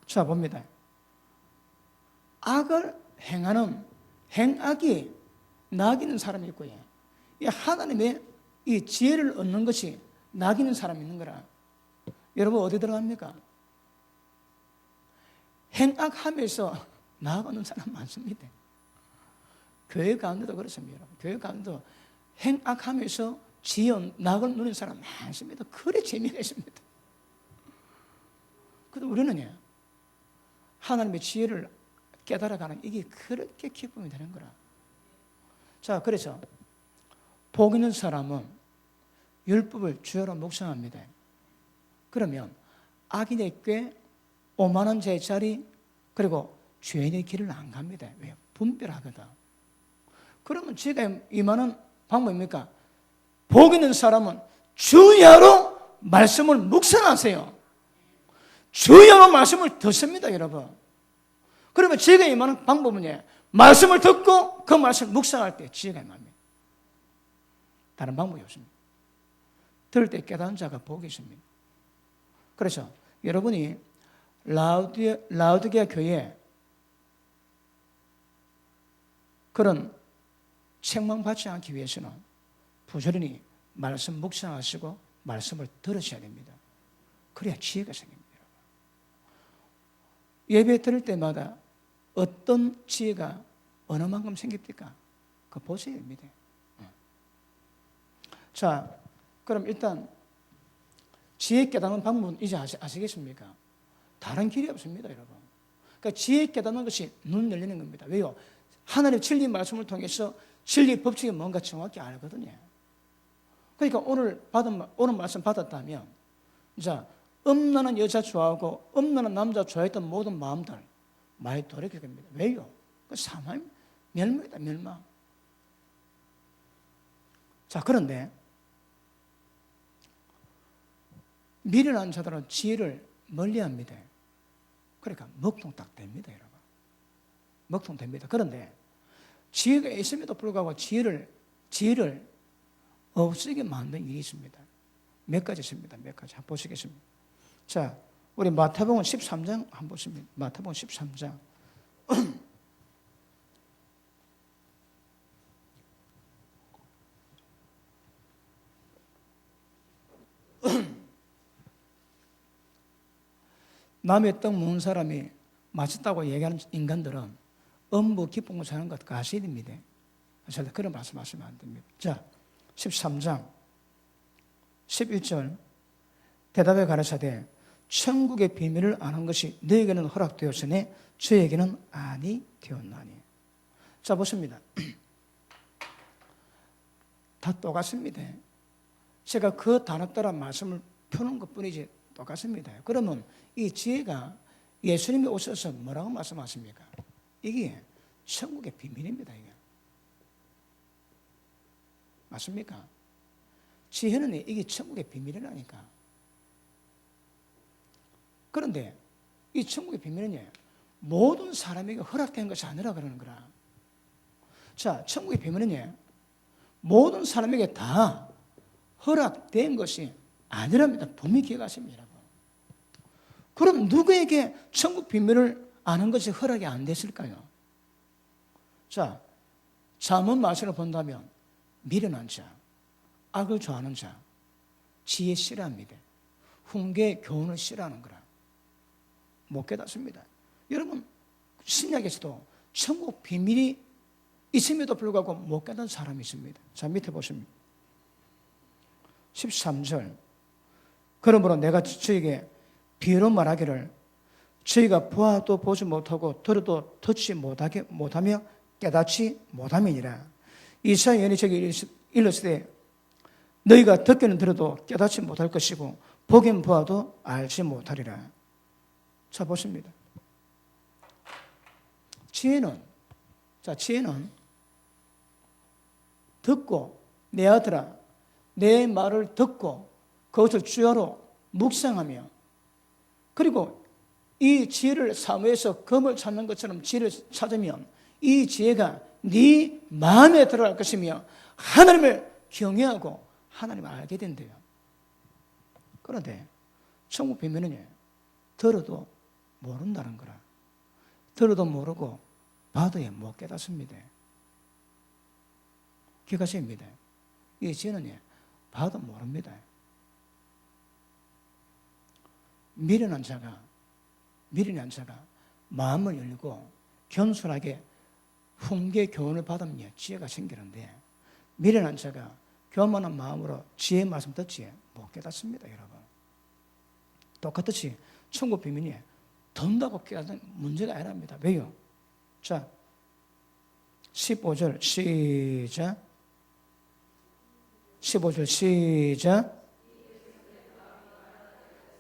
자 봅니다. 악을 행하는 행악이 낙이는 사람이 있고요. 이 하나님의 이 지혜를 얻는 것이 낙이는 사람이 있는 거라. 여러분 어디 들어갑니까? 행악하면서 낙 얻는 사람 많습니다. 교회 가운데도 그렇습니다. 교회 가운데도 행악하면서 지혜 낙을 누리는 사람 많습니다. 그래 재미가 있습니다. 그런데 우리는 하나님의 지혜를 깨달아가는 이게 그렇게 기쁨이 되는 거라. 자, 그래서 복 있는 사람은 율법을 주야로 묵상합니다. 그러면 악인의 꾀, 오만한 자의 자리, 그리고 죄인의 길을 안 갑니다. 왜요? 분별하거든. 그러면 제가 임하는 방법입니까? 복 있는 사람은 주야로 말씀을 묵상하세요. 주야로 말씀을 듣습니다, 여러분. 그러면 제가 임하는 방법은 말씀을 듣고 그 말씀을 묵상할 때 지혜가 임합니다. 다른 방법이 없습니다. 들을 때 깨달은 자가 복이 있습니다. 그래서 여러분이 라우디게아 교회에 그런 책망받지 않기 위해서는 부지런히 말씀 묵상하시고 말씀을 들으셔야 됩니다. 그래야 지혜가 생깁니다. 예배 드릴 때마다 어떤 지혜가 어느 만큼 생깁니까? 그거 보셔야 됩니다. 자, 그럼 일단 지혜 깨닫는 방법은 이제 아시겠습니까? 다른 길이 없습니다, 여러분. 그러니까 지혜 깨닫는 것이 눈 열리는 겁니다. 왜요? 하나님의 진리 말씀을 통해서 진리 법칙이 뭔가 정확히 알거든요. 그러니까 오늘 말씀 받았다면, 자, 음란한 여자 좋아하고 음란한 남자 좋아했던 모든 마음들 많이 돌이킬 겁니다. 왜요? 그 사망 멸망이다, 멸망. 자, 그런데 미련한 자들은 지혜를 멀리합니다. 그러니까 먹통 딱 됩니다, 여러분. 먹통 됩니다. 그런데 지혜가 있음에도 불구하고 지혜를 없애게 만든 일이 있습니다. 몇 가지 있습니다. 몇 가지 한번 보시겠습니다. 자, 우리 마태복음 13장 한번 보십니다. 마태복음 13장. 남의 떡 먹는 사람이 맛있다고 얘기하는 인간들은 음부 깊은 곳 사는 것 아셔야 됩니다. 절대 그런 말씀하시면 안 됩니다. 자, 13장 11절 대답에 가라사대 천국의 비밀을 아는 것이 너에게는 허락되었으니 저에게는 아니 되었나니. 자, 보십니다. 다 똑같습니다. 제가 그 단어 따라 말씀을 펴는 것뿐이지 똑같습니다. 그러면 이 지혜가 예수님이 오셔서 뭐라고 말씀하십니까? 이게 천국의 비밀입니다. 이게. 맞습니까? 지혜는 이게 천국의 비밀이라니까. 그런데 이 천국의 비밀은 모든 사람에게 허락된 것이 아니라 그러는 거라. 자, 천국의 비밀은 모든 사람에게 다 허락된 것이 아니랍니다. 분명히 기억하십니다. 그럼 누구에게 천국 비밀을 아는 것이 허락이 안 됐을까요? 자, 잠언 말씀을 본다면 미련한 자, 악을 좋아하는 자, 지혜 싫어합니다. 훈계 교훈을 싫어하는 거라. 못 깨닫습니다. 여러분, 신약에서도 천국 비밀이 있음에도 불구하고 못 깨닫는 사람이 있습니다. 자, 밑에 보십니다. 13절. 그러므로 내가 저에게 비유로 말하기를 저희가 보아도 보지 못하고 들어도 듣지 못하며 깨닫지 못함이니라. 이사야 예언이 일렀으되 너희가 듣기는 들어도 깨닫지 못할 것이고 보긴 보아도 알지 못하리라. 자, 보십니다. 지혜는 듣고 내 아들아 내 말을 듣고 그것을 주야로 묵상하며 그리고 이 지혜를 사무해서 검을 찾는 것처럼 지혜를 찾으면 이 지혜가 네 마음에 들어갈 것이며 하나님을 경외하고 하나님을 알게 된대요. 그런데 천국 비밀은 들어도 모른다는 거라. 들어도 모르고 봐도 못 깨닫습니다. 기억하십니다. 이 지혜는 봐도 모릅니다. 미련한 자가 마음을 열고 겸손하게 훈계 교훈을 받으면 지혜가 생기는데 미련한 자가 교만한 마음으로 지혜의 말씀 듣지 못 깨닫습니다. 여러분. 똑같이 천국 비밀이 든다고 깨닫는 문제가 아니랍니다. 왜요? 자, 15절 시작. 15절 시작.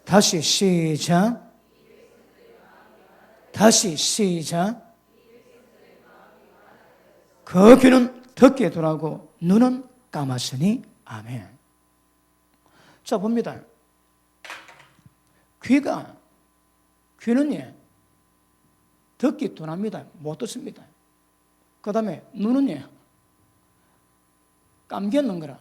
다시 시작. 다시 시작. 그 귀는 듣게 두라고 눈은 감았으니 아멘. 자, 봅니다. 귀는 듣기 둔합니다. 못 듣습니다. 그 다음에 눈은 감겼는 거라.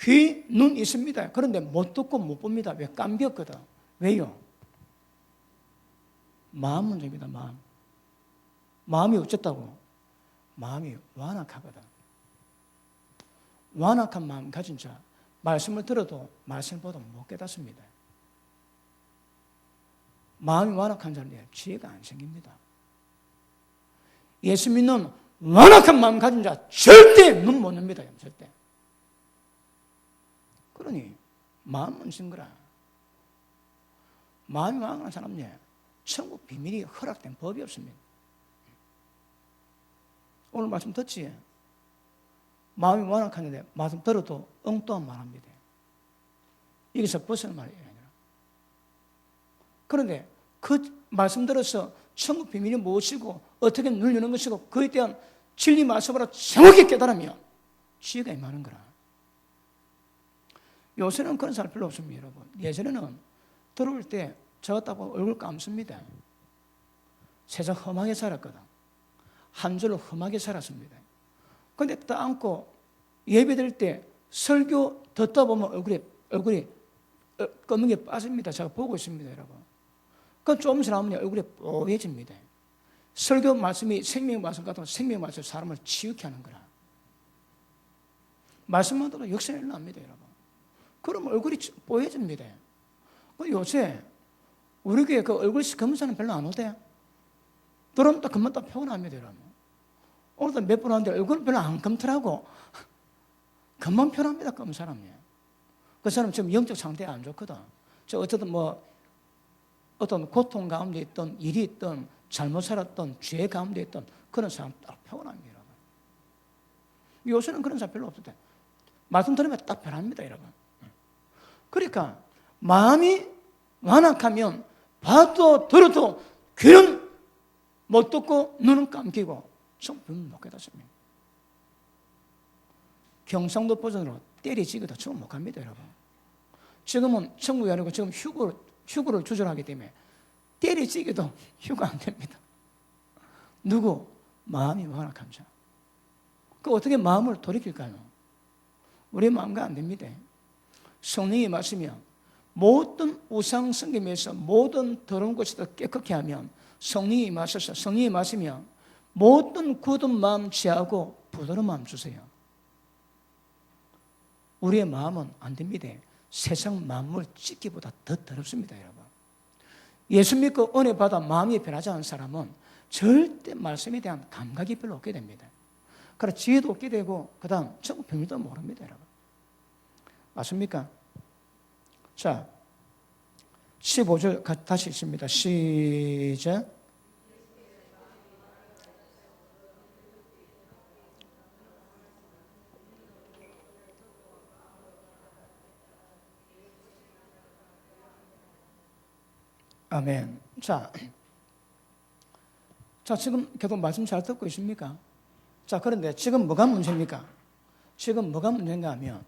귀, 눈 있습니다. 그런데 못 듣고 못 봅니다. 왜? 감겼거든. 왜요? 마음 문제입니다. 마음이 어쨌다고? 마음이 완악하거든. 완악한 마음 가진 자, 말씀을 들어도 말씀을 보도 못 깨닫습니다. 마음이 완악한 자는 지혜가 안 생깁니다. 예수 믿는 완악한 마음 가진 자 절대 눈 못 엽니다. 절대. 그러니 마음 문제인 거라. 마음이 완악한 사람은 천국 비밀이 허락된 법이 없습니다. 오늘 말씀 듣지? 마음이 완악하는데 말씀 들어도 엉뚱한 말 합니다. 여기서 벗어난 말이에요. 그런데 그 말씀 들어서 천국 비밀이 무엇이고 어떻게 누리는 것이고 그에 대한 진리 말씀으로 정확히 깨달으면 지혜가 임하는 거라. 요새는 그런 사람 별로 없습니다, 여러분. 예전에는 들어올 때 저 같다고 얼굴 감습니다. 세상 험하게 살았거든. 한 줄로 험하게 살았습니다. 그런데 딱 앉고 예배 드릴 때 설교 듣다 보면 얼굴이 검은 게 빠집니다. 제가 보고 있습니다, 여러분. 그 좀 지나면 얼굴이 뽀얘집니다. 설교 말씀이 생명 말씀 같은 생명 말씀 사람을 치유케 하는 거라. 말씀만 들어도 역사가 일어납니다, 여러분. 그러면 얼굴이 뽀얘집니다. 요새 우리 교회 그 얼굴 검은 사람 별로 안 오대. 들어오면 또 금방 또 표현합니다, 여러분. 오늘도 몇 번 왔는데 얼굴은 별로 안 검더라고. 금방 표현합니다, 검은 사람이. 그 사람 지금 영적 상태가 안 좋거든. 저 어쨌든 어떤 고통 가운데 있던 일이 있던 잘못 살았던 죄 가운데 있던 그런 사람 딱 표현합니다, 여러분. 요새는 그런 사람 별로 없을 때 말씀 들으면 딱 변합니다, 여러분. 그러니까 마음이 완악하면 봐도 들어도 귀는 못 듣고 눈은 감기고 처음 못 깨닫습니다. 경상도 버전으로 때리지기도 처음 못 갑니다, 여러분. 지금은 천국이 아니고 지금 휴거를 조절하기 때문에 때리지기도 휴가 안 됩니다. 누구? 마음이 완악한 자. 그 어떻게 마음을 돌이킬까요? 우리 마음과 안 됩니다. 성령이 말씀이면 모든 우상 섬김에서 모든 더러운 것을 깨끗게 하면 성령이 마셔서 성령이 마시면 모든 굳은 마음 취하고 부드러운 마음 주세요. 우리의 마음은 안 됩니다. 세상 만물 찢기보다 더 더럽습니다, 여러분. 예수 믿고 은혜 받아 마음이 변하지 않은 사람은 절대 말씀에 대한 감각이 별로 없게 됩니다. 그래서 지혜도 없게 되고 그 다음 전부 비밀도 모릅니다, 여러분. 맞습니까? 자, 15절 다시 있습니다. 시작. 아멘. 자, 지금 계속 말씀 잘 듣고 있습니까? 자, 그런데 지금 뭐가 문제입니까? 지금 뭐가 문제인가 하면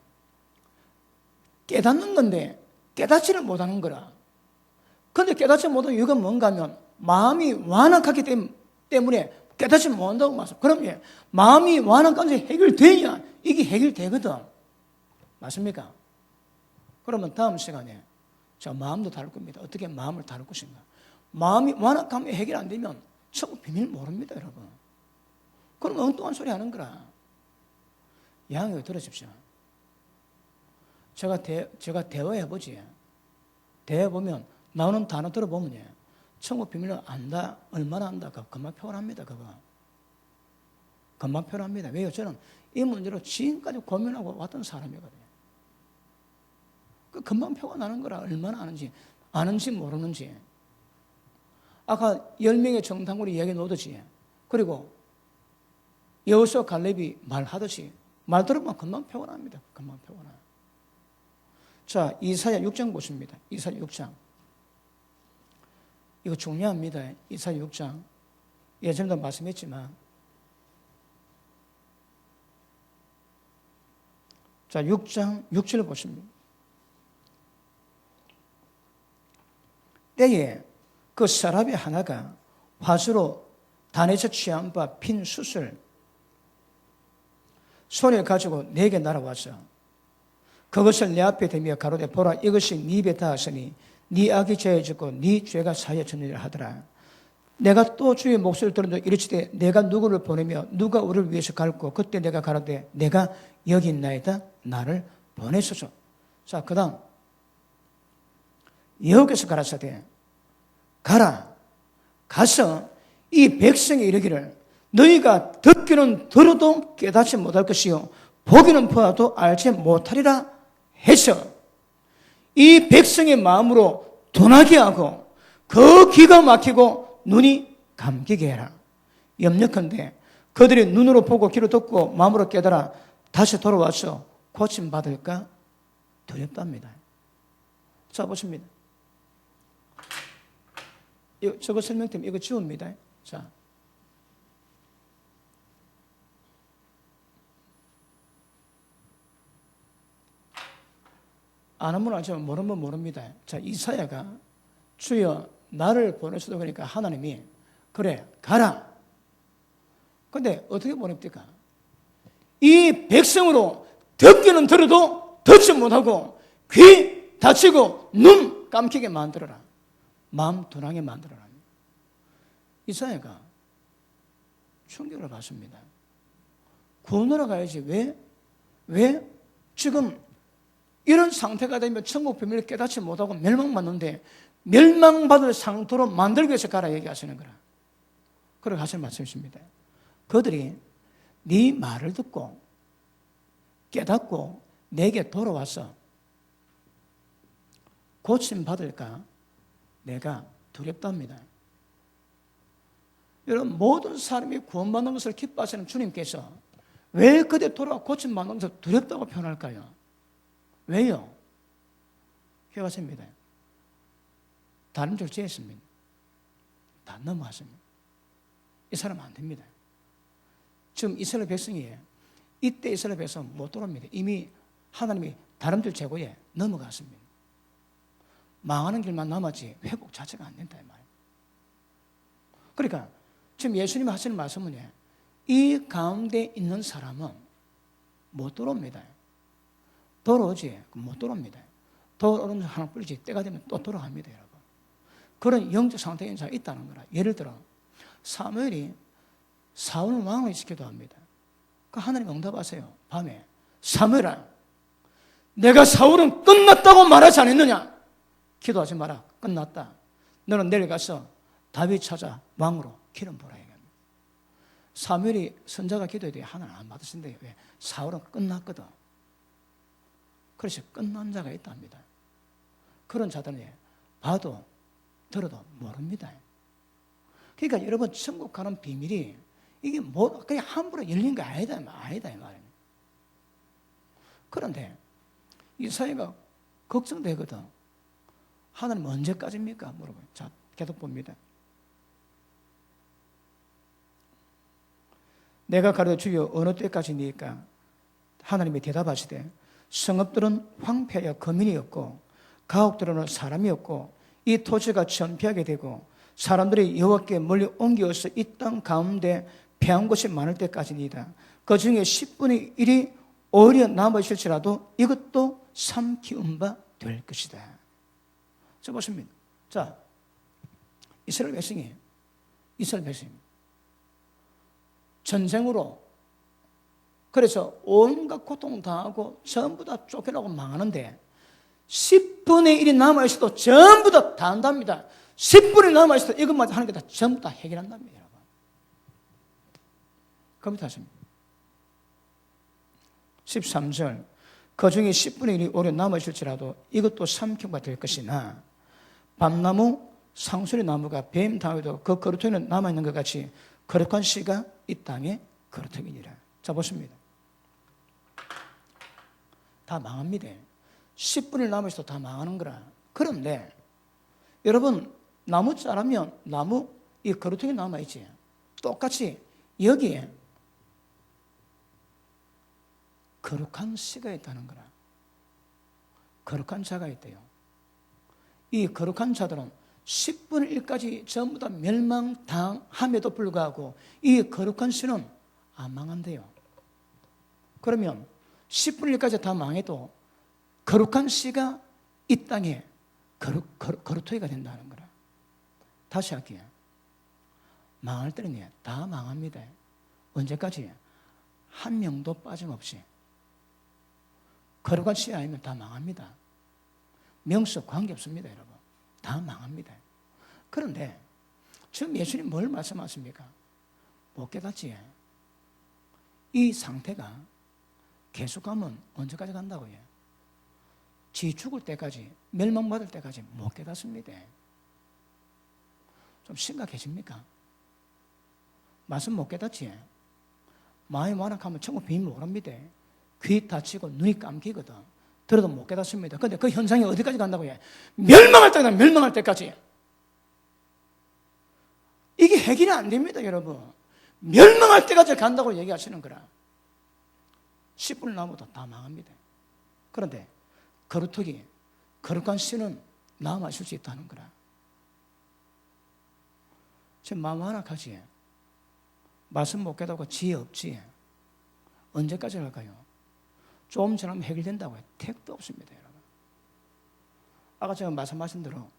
깨닫는 건데 깨닫지를 못하는 거라. 그런데 깨닫지 못하는 이유가 뭔가 하면 마음이 완악하기 때문에 깨닫지 못한다고 말씀. 그럼 마음이 완악한지 해결되냐? 이게 해결되거든. 맞습니까? 그러면 다음 시간에 자, 마음도 다룰 겁니다. 어떻게 마음을 다룰 것인가? 마음이 완악하면 해결 안 되면 천국 비밀 모릅니다, 여러분. 그럼 엉뚱한 소리 하는 거라. 양해 들어주십시오. 제가 대화해보지. 대화해보면 나오는 단어 들어보면 천국 비밀을 안다, 얼마나 안다, 금방 표현합니다, 그거. 금방 표현합니다. 왜요? 저는 이 문제로 지금까지 고민하고 왔던 사람이거든요. 그 금방 표가 나는 거라. 얼마나 아는지 모르는지. 아까 10명의 정탐꾼이 이야기 놓듯이 그리고 여호수아 갈렙이 말하듯이 말 들으면 금방 표가 납니다. 금방 표가 나요. 자, 이사야 6장 보십니다. 이사야 6장. 이거 중요합니다. 이사야 6장. 예전에도 말씀했지만 자, 6장 6절을 보십니다. 때에 그 사람의 하나가 화수로 단에서 취한 바 핀 숯을 손에 가지고 내게 날아와서 그것을 내 앞에 대며 가로되 보라 이것이 네 입에 닿았으니 네 악이 죄졌고 네 죄가 사해졌느니라 하더라. 내가 또 주의 목소리를 들은데 이르시되 내가 누구를 보내며 누가 우리를 위해서 갈고 그때 내가 가로되 내가 여기 있나이다 나를 보내소서. 자, 그 다음 여호께서 가라사대 가라 가서 이 백성이 이르기를 너희가 듣기는 들어도 깨닫지 못할 것이요 보기는 보아도 알지 못하리라 해서 이 백성의 마음으로 둔하게 하고 그 귀가 막히고 눈이 감기게 해라. 염려컨대 그들이 눈으로 보고 귀로 듣고 마음으로 깨달아 다시 돌아와서 고침받을까 두렵답니다. 자, 보십니다. 저거 설명팀 이거 지웁니다. 자, 안 하면 알지만 모르면 모릅니다. 자, 이사야가 주여 나를 보내셔도 그러니까 하나님이 그래 가라. 근데 어떻게 보냅니까? 이 백성으로 듣기는 들어도 듣지 못하고 귀 닫히고 눈 감기게 만들어라. 마음 둔하게 만들어라. 이사야가 충격을 받습니다. 구원하러 가야지. 왜 지금 이런 상태가 되면 천국 비밀을 깨닫지 못하고 멸망받는데 멸망받을 상태로 만들기 위해서 가라 얘기하시는 거라. 그렇게 하시는 말씀이십니다. 그들이 네 말을 듣고 깨닫고 내게 돌아와서 고침받을까 내가 두렵답니다. 여러분, 모든 사람이 구원받는 것을 기뻐하시는 주님께서 왜 그대 돌아와 고침받는 것을 두렵다고 표현할까요? 왜요? 기억하십니다. 다른 절제에 있습니다. 다 넘어갔습니다. 이 사람은 안 됩니다. 지금 이스라엘 백성이 이때 이스라엘 백성은 못 돌아옵니다. 이미 하나님이 다른 들 제고에 넘어갔습니다. 망하는 길만 남았지 회복 자체가 안 된다 이 말이에요. 그러니까 지금 예수님이 하시는 말씀은 이 가운데 있는 사람은 못 돌아옵니다. 돌아오지 못 돌아옵니다. 돌아오는 하나 뿐이지 때가 되면 또 돌아갑니다, 여러분. 그런 영적 상태에 있는 사람이 있다는 거라. 예를 들어 사무엘이 사울을 왕을 시키기도 합니다. 그 하나님 응답하세요. 밤에 사무엘아, 내가 사울은 끝났다고 말하지 않았느냐? 기도하지 마라. 끝났다. 너는 내일 가서 다윗 찾아 왕으로 기름 부으라 얘기합니다. 사무엘이 선자가 기도해도 하나님 안 받으신대요. 왜? 사울은 끝났거든. 그래서 끝난 자가 있답니다. 그런 자들은 봐도 들어도 모릅니다. 그러니까 여러분 천국 가는 비밀이 이게 뭐 그냥 함부로 열린 게 아니다 이 말이에요. 그런데 이사야가 걱정되거든. 하나님 언제까지입니까? 물어봐요. 자, 계속 봅니다. 내가 가르쳐 주여 어느 때까지니까? 하나님이 대답하시되 성읍들은 황폐하여 거민이 없고 가옥들은 사람이 없고 이 토지가 전폐하게 되고 사람들이 여호와께 멀리 옮겨서 이 땅 가운데 패한 곳이 많을 때까지니이다. 그 중에 10분의 1이 오히려 남아있을지라도 이것도 삼키운 바 될 것이다. 자, 보십니다. 자, 이스라엘 백성이 전쟁으로 그래서 온갖 고통 당하고 전부 다 쫓겨나고 망하는데 10분의 1이 남아있어도 전부 다 한답니다. 10분이 남아있어도 이것만 하는 게 다 전부 다 해결한답니다, 여러분. 컴퓨터 하십니다. 13절 그 중에 10분의 1이 오래 남아있을지라도 이것도 삼켜가 될 것이나 밤나무 상수리 나무가 뱀 당해도 그 거루터기는 남아있는 것 같이 거룩한 씨가 이 땅에 거루터기니라. 자, 보십니다. 다 망합니다. 10분을 남아있어도 다 망하는 거라. 그런데 여러분 나무 자라면 나무 이 거루터기 남아있지. 똑같이 여기에 거룩한 씨가 있다는 거라. 거룩한 자가 있대요. 이 거룩한 자들은 10분의 1까지 전부 다 멸망당함에도 불구하고 이 거룩한 씨는 안 망한대요. 그러면 10분의 1까지 다 망해도 거룩한 씨가 이 땅에 거룩토기가 된다는 거라. 다시 할게요. 망할 때는 다 망합니다. 언제까지? 한 명도 빠짐없이. 거룩한 씨 아니면 다 망합니다. 명수 관계없습니다, 여러분. 다 망합니다. 그런데 지금 예수님 뭘 말씀하십니까? 못 깨닫지. 이 상태가 계속하면 언제까지 간다고요? 지 죽을 때까지, 멸망받을 때까지 못 깨닫습니다. 좀 심각해집니까? 말씀 못 깨닫지? 마음이 완악하면 천국 비밀 모릅니다. 귀 다치고 눈이 감기거든. 들어도 못 깨닫습니다. 근데 그 현상이 어디까지 간다고 해? 멸망할 때다, 멸망할 때까지. 이게 해결이 안 됩니다, 여러분. 멸망할 때까지 간다고 얘기하시는 거라. 10분 남아도 다 망합니다. 그런데 거룩하게, 거룩한 씨는 남아있을 수 있다는 거라. 지금 마음 완악하지? 말씀 못 깨닫고 지혜 없지? 언제까지 할까요? 좀 지나면 해결된다고 해요. 택도 없습니다, 여러분. 아까 제가 말씀하신 대로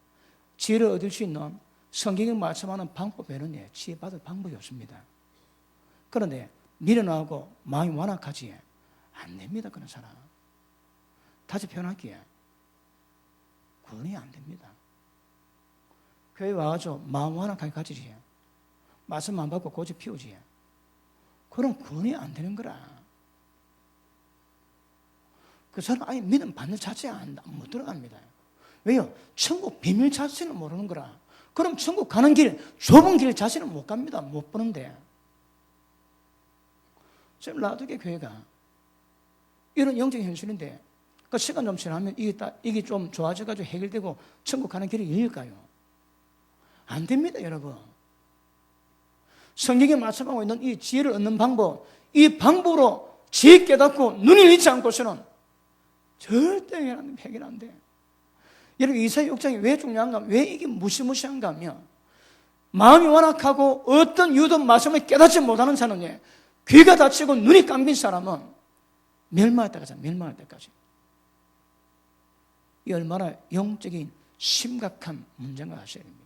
지혜를 얻을 수 있는 성경이 말씀하는 방법에는 지혜 받을 방법이 없습니다. 그런데 미련하고 마음이 완악하지 안 됩니다, 그런 사람. 다시 표현할게요. 구원이 안 됩니다. 교회 와가지고 마음 완악하게 가지지. 말씀 안 받고 고집 피우지. 그럼 구원이 안 되는 거라. 그 사람 아예 믿음 받는 자체가 못 들어갑니다. 왜요? 천국 비밀 자체를 모르는 거라. 그럼 천국 가는 길, 좁은 길 자체를 못 갑니다. 못 보는데. 지금 라두개 교회가 이런 영적 현실인데, 그 시간 좀 지나면 이게 좀 좋아져가지고 해결되고 천국 가는 길이 열릴까요? 안 됩니다, 여러분. 성경에 말씀하고 있는 이 지혜를 얻는 방법, 이 방법으로 지혜 깨닫고 눈을 잃지 않고서는 절대 해결 안 돼. 여러분, 이사야 6장이 왜 중요한가? 왜 이게 무시무시한가 하면, 마음이 완악하고 어떤 이유도 말씀을 깨닫지 못하는 사람은, 귀가 다치고 눈이 감긴 사람은 멸망할 때까지, 멸망할 때까지. 이 얼마나 영적인 심각한 문제인가 하셔야 됩니다.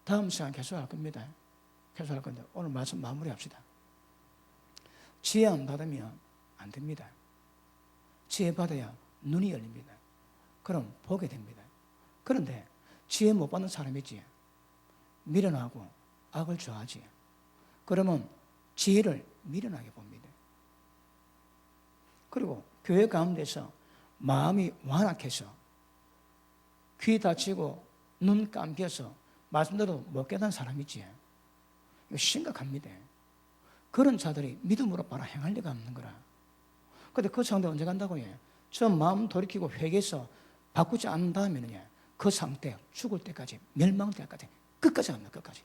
다음 시간 계속할 겁니다. 계속할 건데 오늘 말씀 마무리합시다. 지혜 안 받으면 안 됩니다. 지혜 받아야 눈이 열립니다. 그럼 보게 됩니다. 그런데 지혜 못 받는 사람이 있지. 미련하고 악을 좋아하지. 그러면 지혜를 미련하게 봅니다. 그리고 교회 가운데서 마음이 완악해서 귀 다치고 눈 감겨서 말씀대로 못 깨닫는 사람이 있지. 이거 심각합니다. 그런 자들이 믿음으로 바로 행할 리가 없는 거라. 근데 그 상태 언제 간다고 해? 저 마음 돌이키고 회개해서 바꾸지 않는 다음에는 그 상태 죽을 때까지, 멸망 때까지 끝까지 갑니다. 끝까지.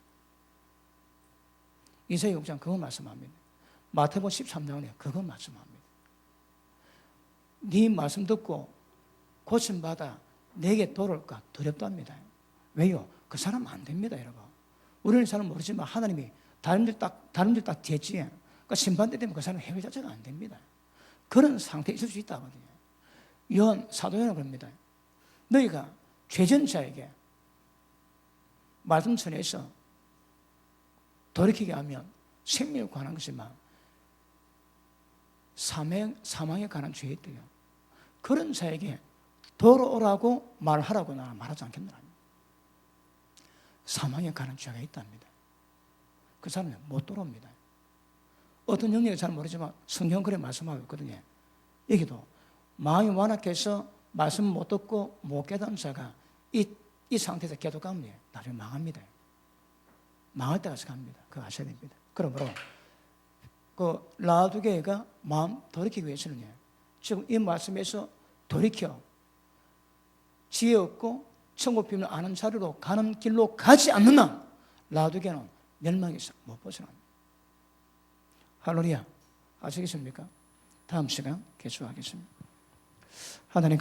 이사야 6장 그거 말씀합니다. 마태복음 13장에 그거 말씀합니다. 네 말씀 듣고 고침받아 내게 돌아올까 두렵답니다. 왜요? 그 사람 안 됩니다, 여러분. 우리는 잘 모르지만 하나님이 다른들 딱 됐지. 그러니까 심판대 되면 그 사람 해결 자체가 안 됩니다. 그런 상태에 있을 수 있다거든요. 사도요한은 그럽니다. 너희가 죄전자에게 말씀 전해서 돌이키게 하면 생명에 관한 것이지만 사망에 관한 죄가 있대요. 그런 자에게 돌아오라고 말하라고 나는 말하지 않겠노라. 사망에 관한 죄가 있답니다. 그 사람은 못 돌아옵니다. 어떤 영역이 잘 모르지만 성경 그래 말씀하고 있거든요. 여기도 마음이 완악해서 말씀 못 듣고 못 깨닫는 자가 이 상태에서 계속 가면 나중에 망합니다. 망할 때까지 갑니다. 그거 아셔야 됩니다. 그러므로 그 라두개가 마음 돌이키기 위해서는 지금 이 말씀에서 돌이켜 지혜 없고 천국 비밀을 아는 자리로 가는 길로 가지 않는 한 라두개는 멸망에서 못 벗어납니다. 할렐루야. 아시겠습니까? 다음 시간 계속하겠습니다. 하나님